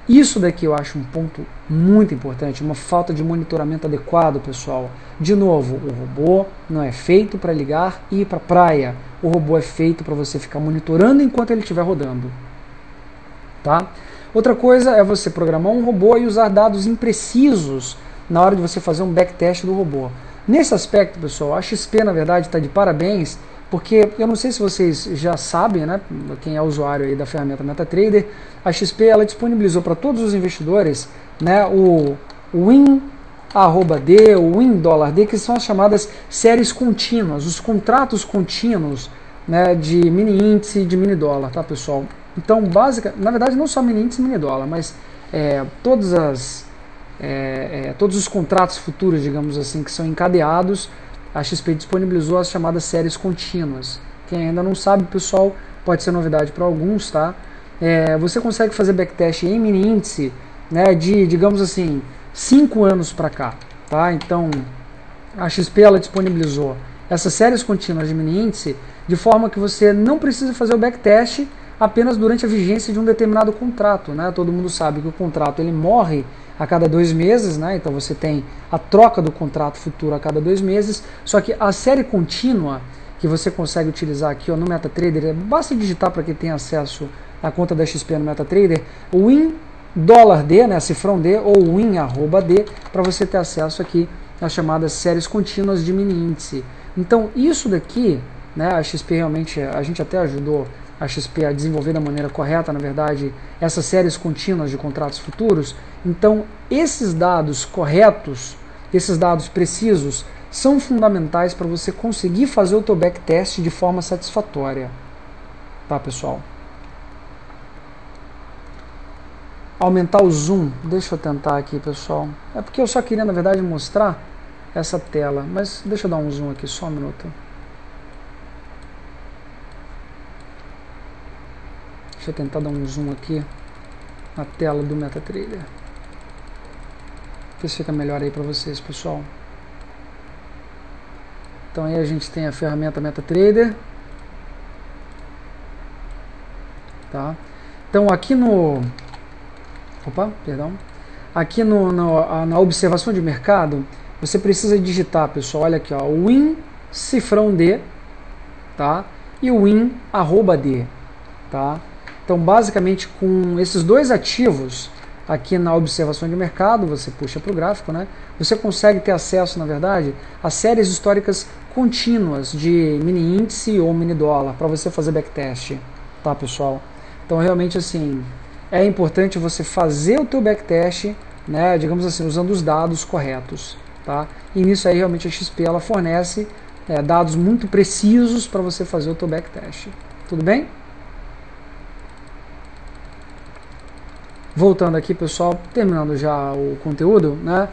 Isso daqui eu acho um ponto muito importante, uma falta de monitoramento adequado, pessoal. De novo, o robô não é feito para ligar e ir para a praia. O robô é feito para você ficar monitorando enquanto ele estiver rodando, tá? Outra coisa é você programar um robô e usar dados imprecisos na hora de você fazer um backtest do robô. Nesse aspecto, pessoal, a XP, na verdade, está de parabéns, porque eu não sei se vocês já sabem, né, quem é usuário aí da ferramenta MetaTrader, a XP ela disponibilizou para todos os investidores, né, o Win@D, o Win$D, que são as chamadas séries contínuas, os contratos contínuos né, de mini índice e de mini dólar, tá, pessoal? Então, na verdade, não só mini índice e mini dólar, mas todos os contratos futuros, digamos assim, que são encadeados, a XP disponibilizou as chamadas séries contínuas. Quem ainda não sabe, pessoal, pode ser novidade para alguns, tá? Você consegue fazer backtest em mini índice, né, de, digamos assim, 5 anos para cá, tá? Então, a XP ela disponibilizou essas séries contínuas de mini índice de forma que você não precisa fazer o backtest apenas durante a vigência de um determinado contrato, né? Todo mundo sabe que o contrato ele morre a cada 2 meses, né? Então você tem a troca do contrato futuro a cada 2 meses, só que a série contínua que você consegue utilizar aqui ó, no MetaTrader, basta digitar para quem tem acesso à conta da XP no MetaTrader, win $D, né, cifrão D, ou win@D, para você ter acesso aqui às chamadas séries contínuas de mini índice. Então isso daqui, né, a XP realmente, a gente até ajudou a XP a desenvolver da maneira correta, na verdade, essas séries contínuas de contratos futuros. Então esses dados corretos, esses dados precisos, são fundamentais para você conseguir fazer o teu backtest de forma satisfatória. Tá, pessoal? Aumentar o zoom, deixa eu tentar aqui, pessoal. É porque eu só queria, na verdade, mostrar essa tela, mas deixa eu dar um zoom aqui, só um minuto. Deixa eu tentar dar um zoom aqui na tela do MetaTrader. Ver se fica melhor aí para vocês, pessoal. Então aí a gente tem a ferramenta MetaTrader. Tá? Então aqui no... Opa, perdão. Aqui na observação de mercado, você precisa digitar, pessoal, olha aqui, ó, win cifrão D, tá? E win@D, tá? Então, basicamente, com esses dois ativos aqui na observação de mercado, você puxa para o gráfico, né? Você consegue ter acesso, na verdade, a séries históricas contínuas de mini índice ou mini dólar para você fazer backtest, tá, pessoal? Então, realmente, assim, é importante você fazer o teu backtest, né, digamos assim, usando os dados corretos, tá? E nisso aí, realmente, a XP ela fornece dados muito precisos para você fazer o teu backtest. Tudo bem? Voltando aqui, pessoal, terminando já o conteúdo, né?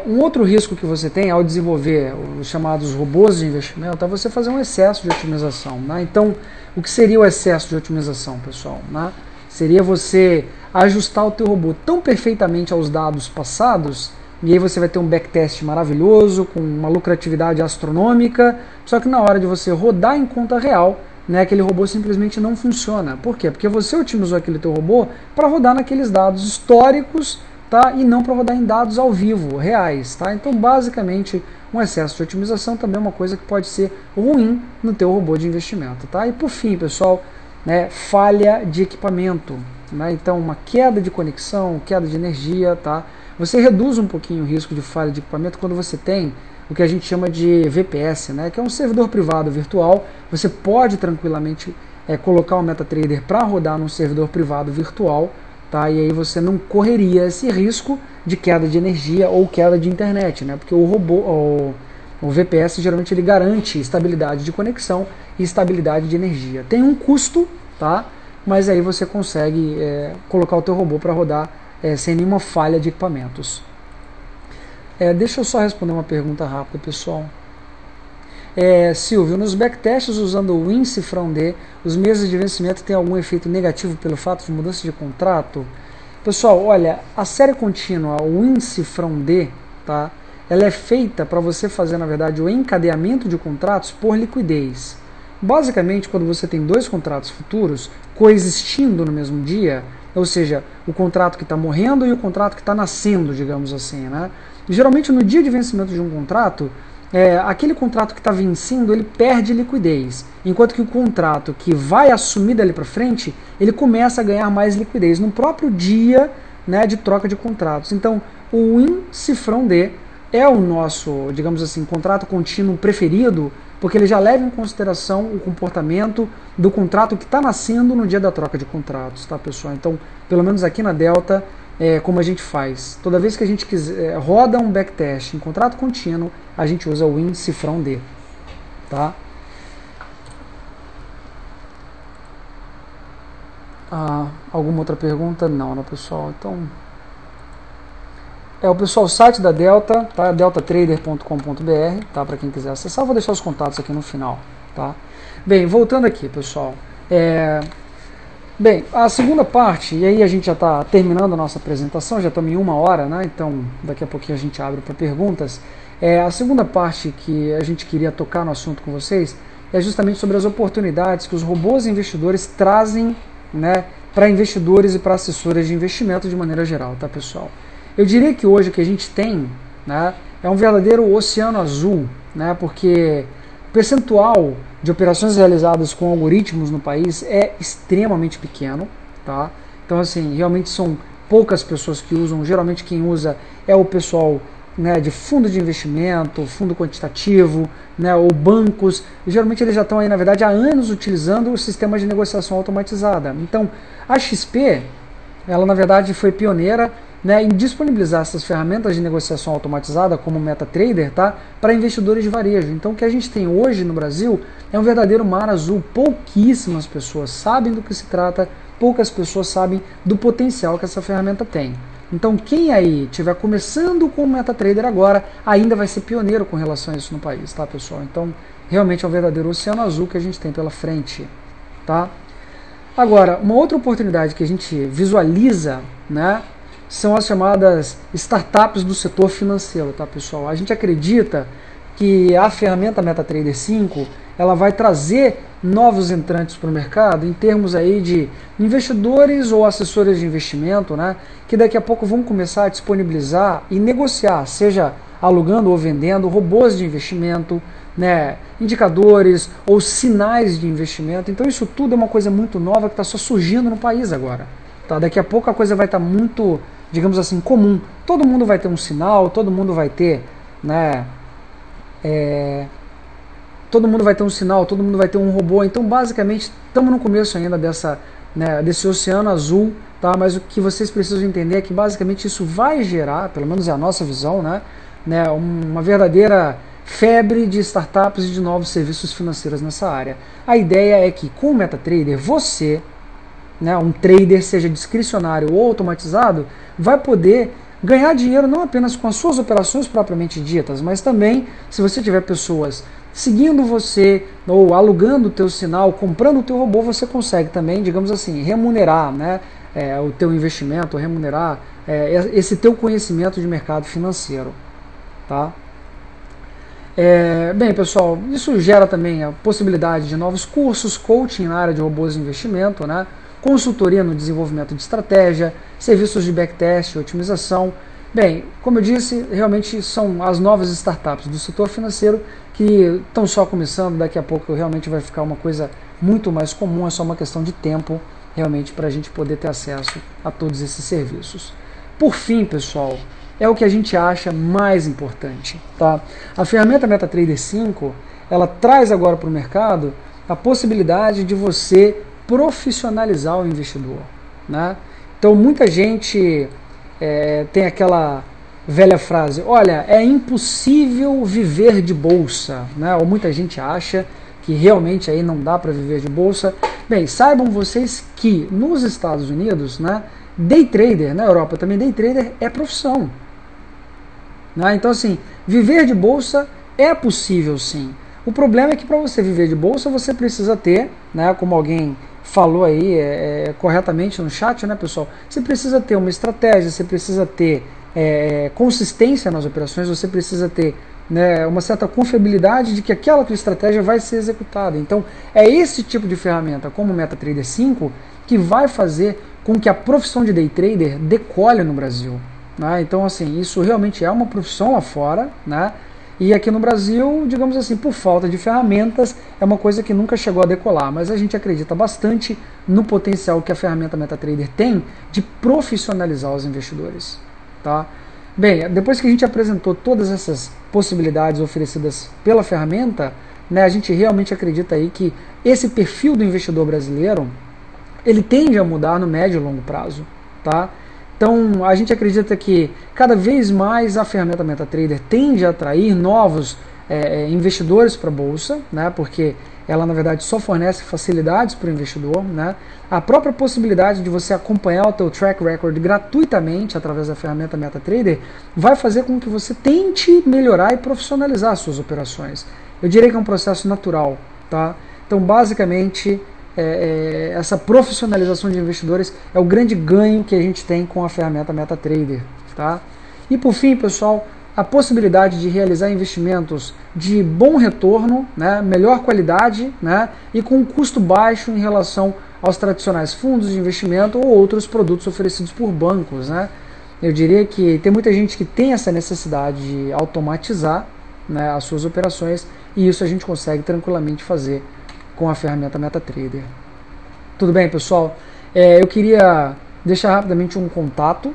Um outro risco que você tem ao desenvolver os chamados robôs de investimento é você fazer um excesso de otimização, né? Então, o que seria o excesso de otimização, pessoal, né? Seria você ajustar o teu robô tão perfeitamente aos dados passados, e aí você vai ter um backtest maravilhoso, com uma lucratividade astronômica, só que na hora de você rodar em conta real, né, aquele robô simplesmente não funciona. Por quê? Porque você otimizou aquele teu robô para rodar naqueles dados históricos, tá? E não para rodar em dados ao vivo, reais. Tá? Então, basicamente, um excesso de otimização também é uma coisa que pode ser ruim no teu robô de investimento. Tá? E por fim, pessoal, né, falha de equipamento. Né? Então, uma queda de conexão, queda de energia. Tá? Você reduz um pouquinho o risco de falha de equipamento quando você tem o que a gente chama de VPS, né, que é um servidor privado virtual. Você pode tranquilamente colocar o MetaTrader para rodar num servidor privado virtual, tá? E aí você não correria esse risco de queda de energia ou queda de internet, né? Porque o VPS geralmente ele garante estabilidade de conexão e estabilidade de energia. Tem um custo, tá? Mas aí você consegue colocar o teu robô para rodar sem nenhuma falha de equipamentos. Deixa eu só responder uma pergunta rápida, pessoal. Silvio, nos backtests usando o win cifrão D, os meses de vencimento têm algum efeito negativo pelo fato de mudança de contrato? Pessoal, olha, a série contínua, o win cifrão D, tá? Ela é feita para você fazer, na verdade, o encadeamento de contratos por liquidez. Basicamente, quando você tem dois contratos futuros coexistindo no mesmo dia, ou seja, o contrato que está morrendo e o contrato que está nascendo, digamos assim, né? Geralmente, no dia de vencimento de um contrato, aquele contrato que está vencendo, ele perde liquidez, enquanto que o contrato que vai assumir dali para frente, ele começa a ganhar mais liquidez no próprio dia, né, de troca de contratos. Então, o win cifrão D é o nosso, digamos assim, contrato contínuo preferido, porque ele já leva em consideração o comportamento do contrato que está nascendo no dia da troca de contratos, tá, pessoal? Então, pelo menos aqui na Delta, como a gente faz. Toda vez que a gente roda um backtest em contrato contínuo, a gente usa o win cifrão D, tá? Alguma outra pergunta? Não, né, pessoal? Então, o pessoal, o site da Delta, tá? deltatrader.com.br, tá? Para quem quiser acessar, eu vou deixar os contatos aqui no final, tá? Bem, voltando aqui, pessoal. Bem, a segunda parte, e aí a gente já está terminando a nossa apresentação, já estamos em 1 hora, né? Então daqui a pouquinho a gente abre para perguntas. A segunda parte que a gente queria tocar no assunto com vocês é justamente sobre as oportunidades que os robôs investidores trazem, né, para investidores e para assessores de investimento de maneira geral, tá, pessoal? Eu diria que hoje o que a gente tem, né, é um verdadeiro oceano azul, né, porque o percentual de operações realizadas com algoritmos no país é extremamente pequeno, tá? Então, assim, realmente são poucas pessoas que usam. Geralmente quem usa é o pessoal, né, de fundo de investimento, fundo quantitativo, né, ou bancos. Geralmente eles já estão aí, na verdade, há anos utilizando o sistema de negociação automatizada. Então, a XP, ela na verdade foi pioneira, né, em disponibilizar essas ferramentas de negociação automatizada como o MetaTrader, tá, para investidores de varejo. Então o que a gente tem hoje no Brasil é um verdadeiro mar azul. Pouquíssimas pessoas sabem do que se trata, poucas pessoas sabem do potencial que essa ferramenta tem. Então quem aí estiver começando com o MetaTrader agora ainda vai ser pioneiro com relação a isso no país, tá, pessoal? Então realmente é um verdadeiro oceano azul que a gente tem pela frente, tá? Agora, uma outra oportunidade que a gente visualiza, né, são as chamadas startups do setor financeiro, tá, pessoal? A gente acredita que a ferramenta MetaTrader 5 ela vai trazer novos entrantes para o mercado em termos aí de investidores ou assessores de investimento, né, que daqui a pouco vão começar a disponibilizar e negociar, seja alugando ou vendendo robôs de investimento, né, indicadores ou sinais de investimento. Então isso tudo é uma coisa muito nova que está só surgindo no país agora. Tá? Daqui a pouco a coisa vai estar muito, digamos assim, comum. Todo mundo vai ter um sinal, todo mundo vai ter, né, todo mundo vai ter um sinal, todo mundo vai ter um robô. Então basicamente estamos no começo ainda desse oceano azul, tá? Mas o que vocês precisam entender é que basicamente isso vai gerar, pelo menos é a nossa visão, né, uma verdadeira febre de startups e de novos serviços financeiros nessa área. A ideia é que com o MetaTrader você, né, um trader, seja discricionário ou automatizado, vai poder ganhar dinheiro não apenas com as suas operações propriamente ditas, mas também se você tiver pessoas seguindo você ou alugando o teu sinal, comprando o teu robô, você consegue também, digamos assim, remunerar, né, o teu investimento, remunerar esse teu conhecimento de mercado financeiro, tá? Bem, pessoal, isso gera também a possibilidade de novos cursos, coaching na área de robôs de investimento, né, consultoria no desenvolvimento de estratégia, serviços de backtest, otimização. Bem, como eu disse, realmente são as novas startups do setor financeiro que estão só começando. Daqui a pouco realmente vai ficar uma coisa muito mais comum, é só uma questão de tempo realmente para a gente poder ter acesso a todos esses serviços. Por fim, pessoal, é o que a gente acha mais importante, tá? A ferramenta MetaTrader 5, ela traz agora para o mercado a possibilidade de você profissionalizar o investidor, né? Então muita gente tem aquela velha frase, olha, é impossível viver de bolsa, né? Ou muita gente acha que realmente aí não dá para viver de bolsa. Bem, saibam vocês que nos Estados Unidos, né, day trader, na Europa também day trader é profissão, né? Então assim, viver de bolsa é possível sim. O problema é que para você viver de bolsa você precisa ter, né, como alguém falou aí corretamente no chat, né, pessoal? Você precisa ter uma estratégia, você precisa ter consistência nas operações, você precisa ter, né, uma certa confiabilidade de que aquela tua estratégia vai ser executada. Então é esse tipo de ferramenta, como o MetaTrader 5, que vai fazer com que a profissão de day trader decole no Brasil, né? Então assim, isso realmente é uma profissão lá fora, né? E aqui no Brasil, digamos assim, por falta de ferramentas, é uma coisa que nunca chegou a decolar, mas a gente acredita bastante no potencial que a ferramenta MetaTrader tem de profissionalizar os investidores, tá? Bem, depois que a gente apresentou todas essas possibilidades oferecidas pela ferramenta, né, a gente realmente acredita aí que esse perfil do investidor brasileiro, ele tende a mudar no médio e longo prazo, tá? Então, a gente acredita que cada vez mais a ferramenta MetaTrader tende a atrair novos investidores para a Bolsa, né, porque ela na verdade só fornece facilidades para o investidor, né, a própria possibilidade de você acompanhar o teu track record gratuitamente através da ferramenta MetaTrader vai fazer com que você tente melhorar e profissionalizar as suas operações. Eu diria que é um processo natural, tá? Então basicamente essa profissionalização de investidores é o grande ganho que a gente tem com a ferramenta MetaTrader, tá? E por fim, pessoal, a possibilidade de realizar investimentos de bom retorno, né, melhor qualidade, né, e com um custo baixo em relação aos tradicionais fundos de investimento ou outros produtos oferecidos por bancos, né. Eu diria que tem muita gente que tem essa necessidade de automatizar, né, as suas operações, e isso a gente consegue tranquilamente fazer com a ferramenta MetaTrader. Tudo bem, pessoal? Eu queria deixar rapidamente um contato.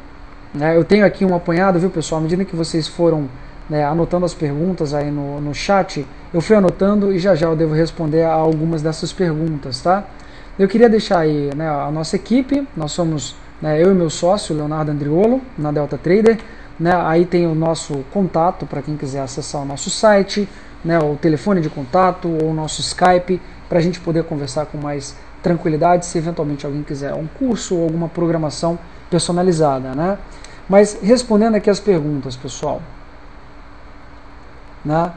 Eu tenho aqui um apanhado, viu, pessoal? À medida que vocês foram, né, anotando as perguntas aí no chat, eu fui anotando e já eu devo responder a algumas dessas perguntas, tá? Eu queria deixar aí, né, a nossa equipe. Nós somos, né, eu e meu sócio, Leonardo Andriolo, na Delta Trader, né? Aí tem o nosso contato para quem quiser acessar o nosso site, né, o telefone de contato ou o nosso Skype, para a gente poder conversar com mais tranquilidade se eventualmente alguém quiser um curso ou alguma programação personalizada, né? Mas respondendo aqui as perguntas, pessoal, né?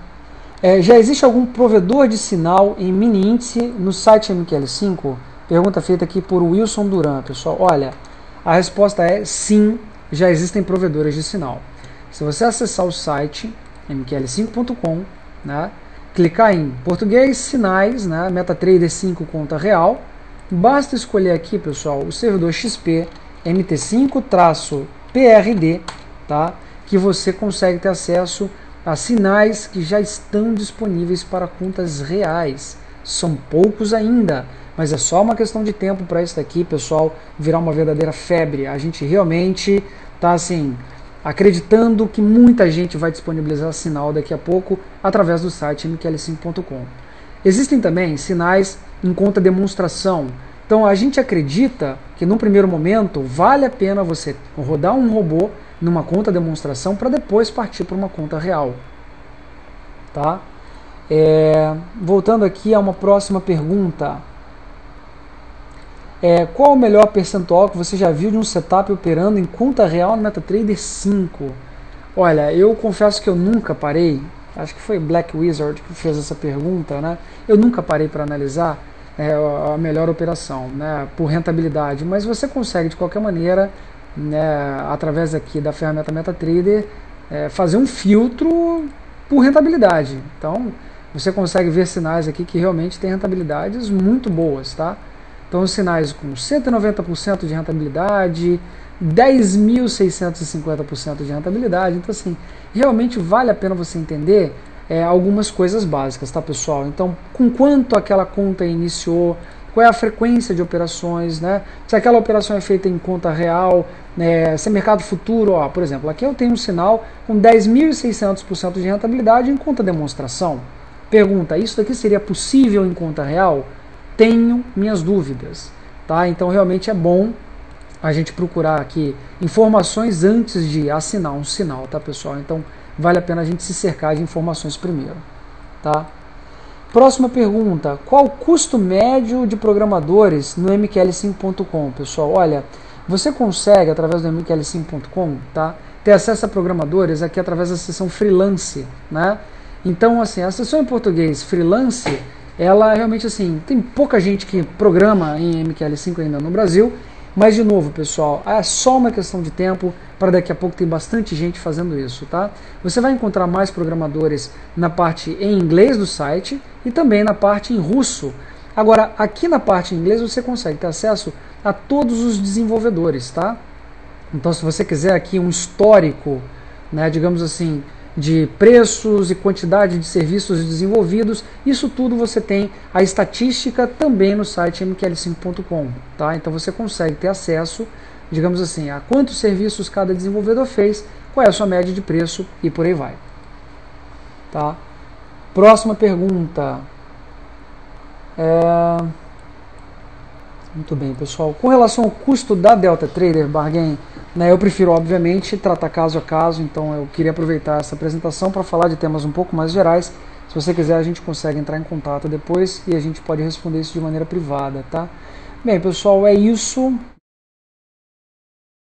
Já existe algum provedor de sinal em mini índice no site MQL5? Pergunta feita aqui por Wilson Duran, pessoal. Olha, a resposta é sim, já existem provedores de sinal. Se você acessar o site mql5.com, né, clicar em português, sinais, né, MetaTrader 5 conta real, basta escolher aqui, pessoal, o servidor XP MT5-PRD, tá? Que você consegue ter acesso a sinais que já estão disponíveis para contas reais. São poucos ainda, mas é só uma questão de tempo para isso daqui, pessoal, virar uma verdadeira febre. A gente realmente está assim, acreditando que muita gente vai disponibilizar sinal daqui a pouco através do site mql5.com. Existem também sinais em conta demonstração. Então a gente acredita que no primeiro momento vale a pena você rodar um robô numa conta demonstração para depois partir para uma conta real. Tá? Voltando aqui a uma próxima pergunta. Qual o melhor percentual que você já viu de um setup operando em conta real no MetaTrader 5? Olha, eu confesso que eu nunca parei, acho que foi Black Wizard que fez essa pergunta, né? Eu nunca parei para analisar a melhor operação, né, por rentabilidade, mas você consegue de qualquer maneira, né, através aqui da ferramenta MetaTrader, fazer um filtro por rentabilidade. Então você consegue ver sinais aqui que realmente têm rentabilidades muito boas, tá? Então sinais com 190% de rentabilidade, 10.650% de rentabilidade. Então assim, realmente vale a pena você entender algumas coisas básicas, tá, pessoal? Então, com quanto aquela conta iniciou, qual é a frequência de operações, né? Se aquela operação é feita em conta real, né? Se é mercado futuro, ó, por exemplo, aqui eu tenho um sinal com 10.600% de rentabilidade em conta demonstração. Pergunta, isso daqui seria possível em conta real? Tenho minhas dúvidas, tá? Então, realmente é bom a gente procurar aqui informações antes de assinar um sinal, tá, pessoal? Então, vale a pena a gente se cercar de informações primeiro, tá? Próxima pergunta, qual o custo médio de programadores no mql5.com, pessoal? Olha, você consegue, através do mql5.com, tá, ter acesso a programadores aqui através da seção freelance, né? Então, assim, a seção em português freelance, ela realmente, assim, tem pouca gente que programa em MQL5 ainda no Brasil, mas, de novo, pessoal, é só uma questão de tempo para daqui a pouco ter bastante gente fazendo isso, tá? Você vai encontrar mais programadores na parte em inglês do site e também na parte em russo. Agora, aqui na parte em inglês você consegue ter acesso a todos os desenvolvedores, tá? Então, se você quiser aqui um histórico, né, digamos assim, de preços e quantidade de serviços desenvolvidos, isso tudo você tem a estatística também no site mql5.com, tá? Então você consegue ter acesso, digamos assim, a quantos serviços cada desenvolvedor fez, qual é a sua média de preço e por aí vai, tá? Próxima pergunta. Muito bem, pessoal. Com relação ao custo da Delta Trader Bargain, né, eu prefiro, obviamente, tratar caso a caso, então eu queria aproveitar essa apresentação para falar de temas um pouco mais gerais. Se você quiser, a gente consegue entrar em contato depois e a gente pode responder isso de maneira privada, tá? Bem, pessoal, é isso.